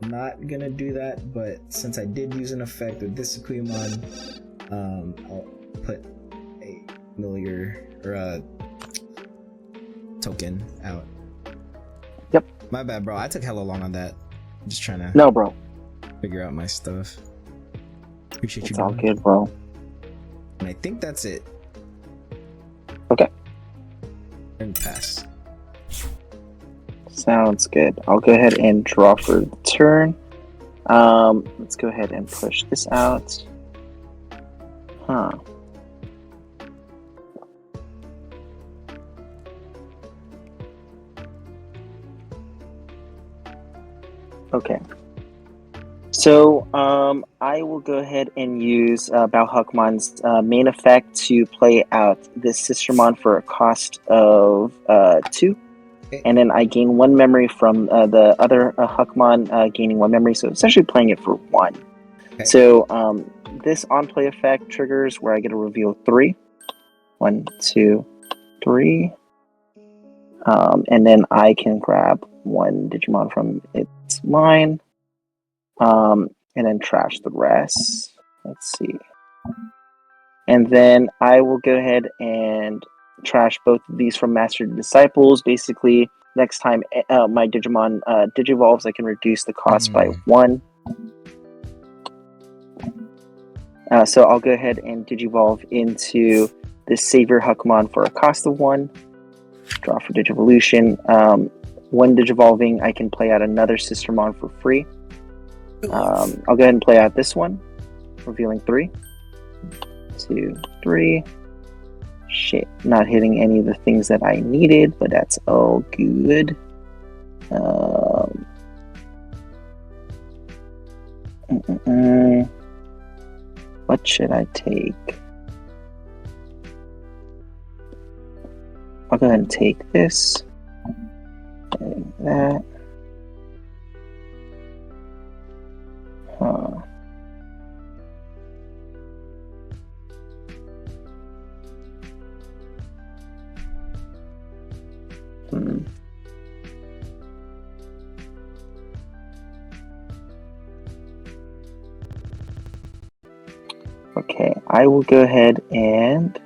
I'm not gonna do that, but since I did use an effect with this Sakuyamon, I'll put a familiar or a token out. Yep. My bad, bro. I took hella long on that. I'm just trying to No, bro. figure out my stuff. Appreciate It's you. all good, bro. And I think that's it. Okay. And pass. Sounds good. I'll go ahead and draw for the turn. Let's go ahead and push this out. Huh. Okay. So, I will go ahead and use Balhukmon's main effect to play out this Sistermon for a cost of 2. Okay. And then I gain 1 memory from the other Huckmon gaining 1 memory, so essentially playing it for 1. Okay. So, this on-play effect triggers where I get to reveal 3. 1, 2, 3. And then I can grab 1 Digimon from its line. And then trash the rest. Let's see. And then I will go ahead and trash both of these from Master to Disciples. Basically, next time my Digimon digivolves, I can reduce the cost by 1. So I'll go ahead and digivolve into this Savior Huckmon for a cost of 1. Draw for Digivolution. When digivolving, I can play out another Sistermon for free. I'll go ahead and play out this one, revealing 3, 2, 3. Shit, not hitting any of the things that I needed, but that's all good. What should I take? I'll go ahead and take this. Take that. Huh. Okay, I will go ahead and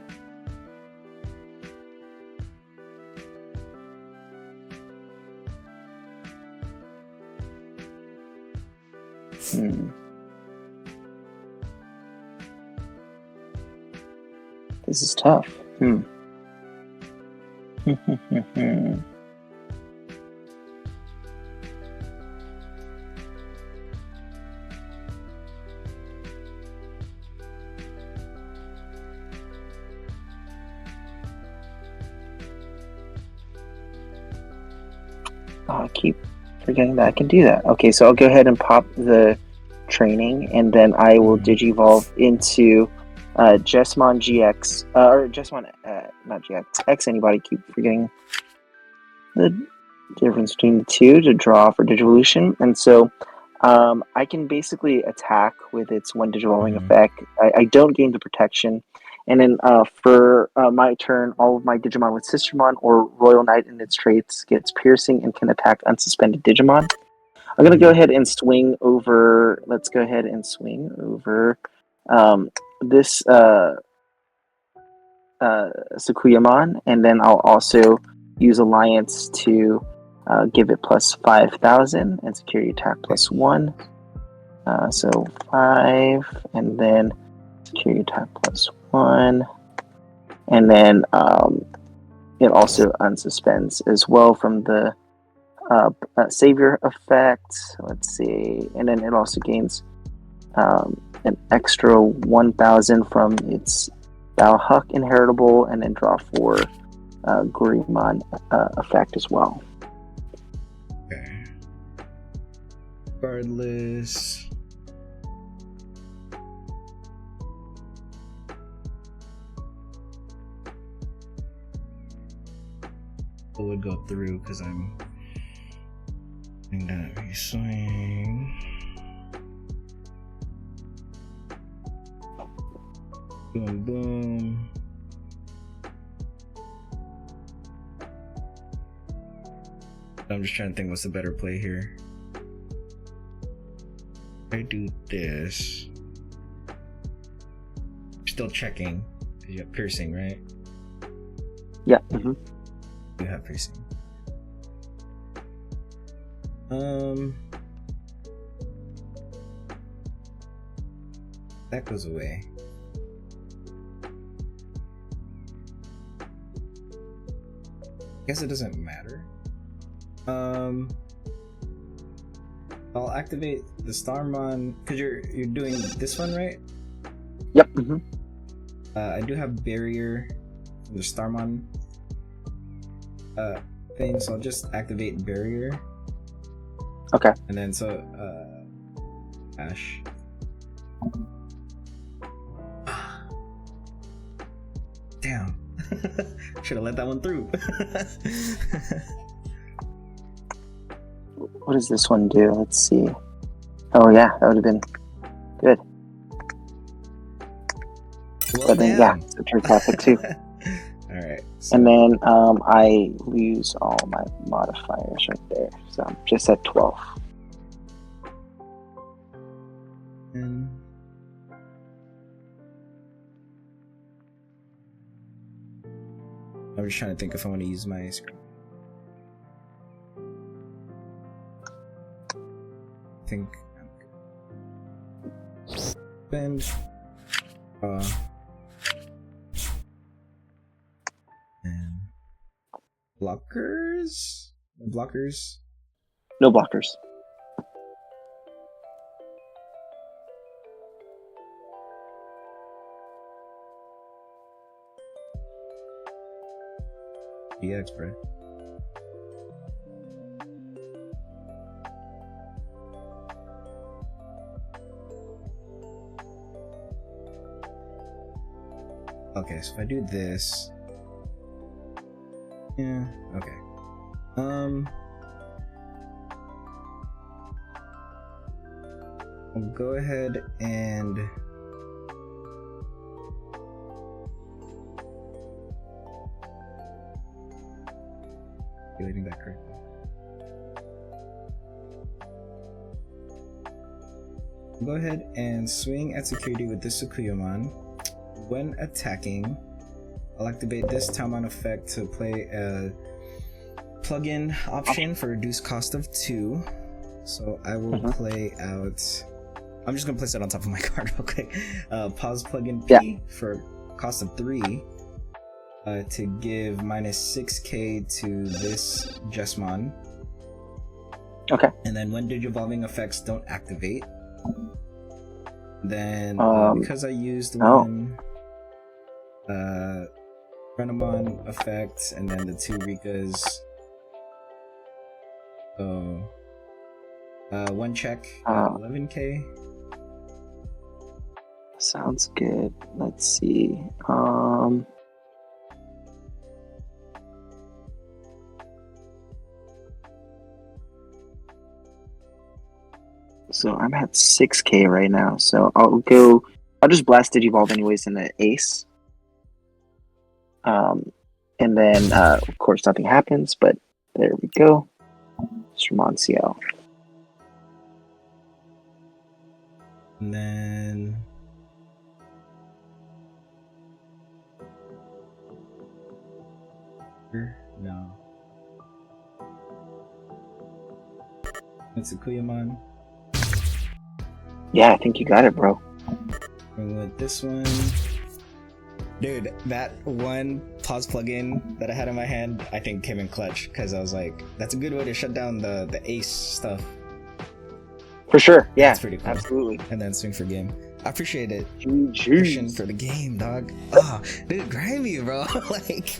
This is tough. Oh, I keep forgetting that I can do that. Okay, so I'll go ahead and pop the training, and then I will digivolve into Jesmon GX, or Jesmon, not GX, X anybody, keep forgetting the difference between the two to draw for Digivolution. And so I can basically attack with its one Digivolving effect. I don't gain the protection. And then for my turn, all of my Digimon with Sistermon or Royal Knight in its traits gets piercing and can attack unsuspended Digimon. I'm going to go ahead and swing over, let's go ahead and swing over this Sakuyamon, and then I'll also use Alliance to give it plus 5,000 and security attack plus 1. So 5, and then security attack plus 1. And then it also unsuspends as well from the Savior effect. Let's see. And then it also gains an extra 1,000 from its Balhuck inheritable, and then draw 4 Gorimon effect as well. Okay. Regardless. It would go through because I'm gonna be swing. Boom, boom. I'm just trying to think what's the better play here. I do this. Still checking. You have piercing, right? Yeah. You have piercing. That goes away. Guess it doesn't matter. I'll activate the Starmon because you're doing this one, right? Yep. I do have barrier for the Starmon thing, so I'll just activate barrier. Okay. And then so Ash. Damn. Should have let that one through. What does this one do? Let's see. Oh yeah, that would have been good. Well, but then yeah, so turn classic too. Alright. So. And then I lose all my modifiers right there. So I'm just at 12. And I'm just trying to think if I want to use my screen. I think spend and blockers? No blockers. DX, bro. Okay, so if I do this, yeah, okay. I'll go ahead and calculating that correctly. Go ahead and swing at security with this Sakuyamon. When attacking, I'll activate this Talmon effect to play a plugin option for reduced cost of 2. So I will play out. I'm just gonna place it on top of my card real quick. Pause plugin P for cost of 3 to give minus 6k to this Jesmon. Okay. And then when digivolving effects don't activate, then because I used one Renamon effect and then the 2 Rikas, so one check 11k. Sounds good. Let's see. So I'm at 6k right now. So I'll just blast Digivolve anyways in the ace. And then of course nothing happens, but there we go. Jesmon CL. And then no. It's Sakuyamon. Yeah, I think you got it, bro. And with this one, dude, that one pause plugin that I had in my hand, I think came in clutch because I was like, that's a good way to shut down the ace stuff. For sure, yeah, that's pretty cool. Absolutely. And then swing for game. I appreciate it. Pushing for the game, dog. Oh, dude, grimy, bro. Like,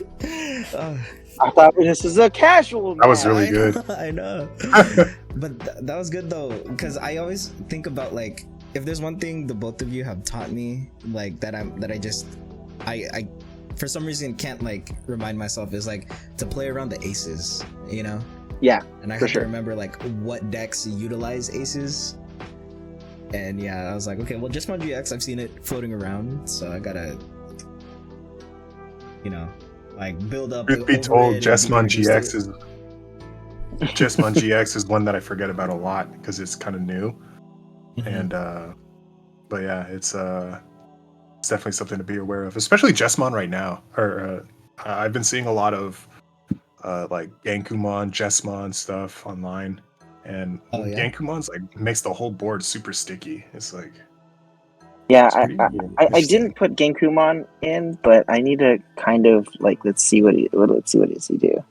I thought this was a casual. That was really good. I know. But that was good though, because I always think about like, if there's one thing the both of you have taught me, like that I for some reason can't like remind myself, is like to play around the aces, you know? Yeah. And I have to remember like what decks utilize aces. And yeah, I was like, okay, well, Jesmon GX, I've seen it floating around, so I gotta, you know, like build up. Truth be told, Jesmon GX is one that I forget about a lot because it's kind of new. And but yeah, it's definitely something to be aware of, especially Jesmon right now. Or I've been seeing a lot of like Genkumon, Jesmon stuff online. And Genkumon's like makes the whole board super sticky. It's like, yeah, I didn't put Genkumon in, but I need to kind of like let's see what does he do.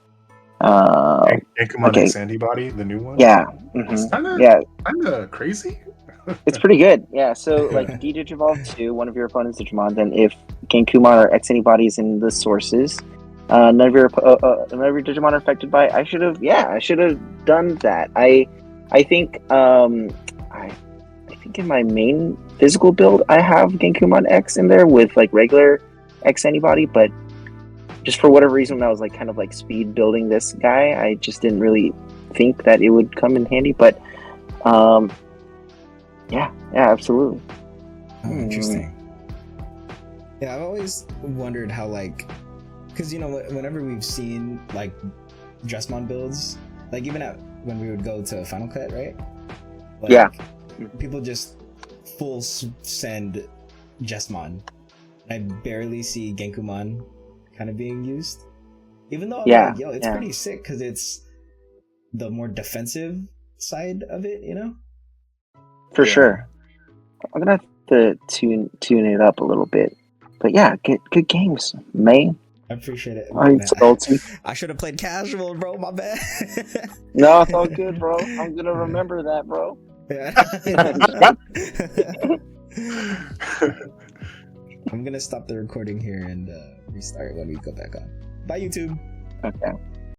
Genkumon X Antibody, the new one. Yeah, it's kind of crazy. It's pretty good. Yeah, so like D-Digivolve 2, one of your opponent's Digimon. Then if Genkumon or X Antibody is in the sources, none of your Digimon are affected by it. I should have done that. I think I think in my main physical build I have Genkumon X in there with like regular X Antibody, but just for whatever reason when I was like kind of like speed building this guy, I just didn't really think that it would come in handy. But yeah, absolutely. Oh, interesting. Yeah, I've always wondered how like, because you know whenever we've seen like Jesmon builds, like even when we would go to Final Cut, right? Like, people just full send Jesmon. I barely see Genkumon kind of being used, even though I'm like, yo, it's pretty sick because it's the more defensive side of it, you know. For sure, I'm gonna have to tune it up a little bit, but yeah, good games, man. I appreciate it. I should have played casual, bro. My bad. No, it's all good, bro. I'm gonna remember that, bro. Yeah. I'm gonna stop the recording here and restart when we go back on. Bye, YouTube. Okay.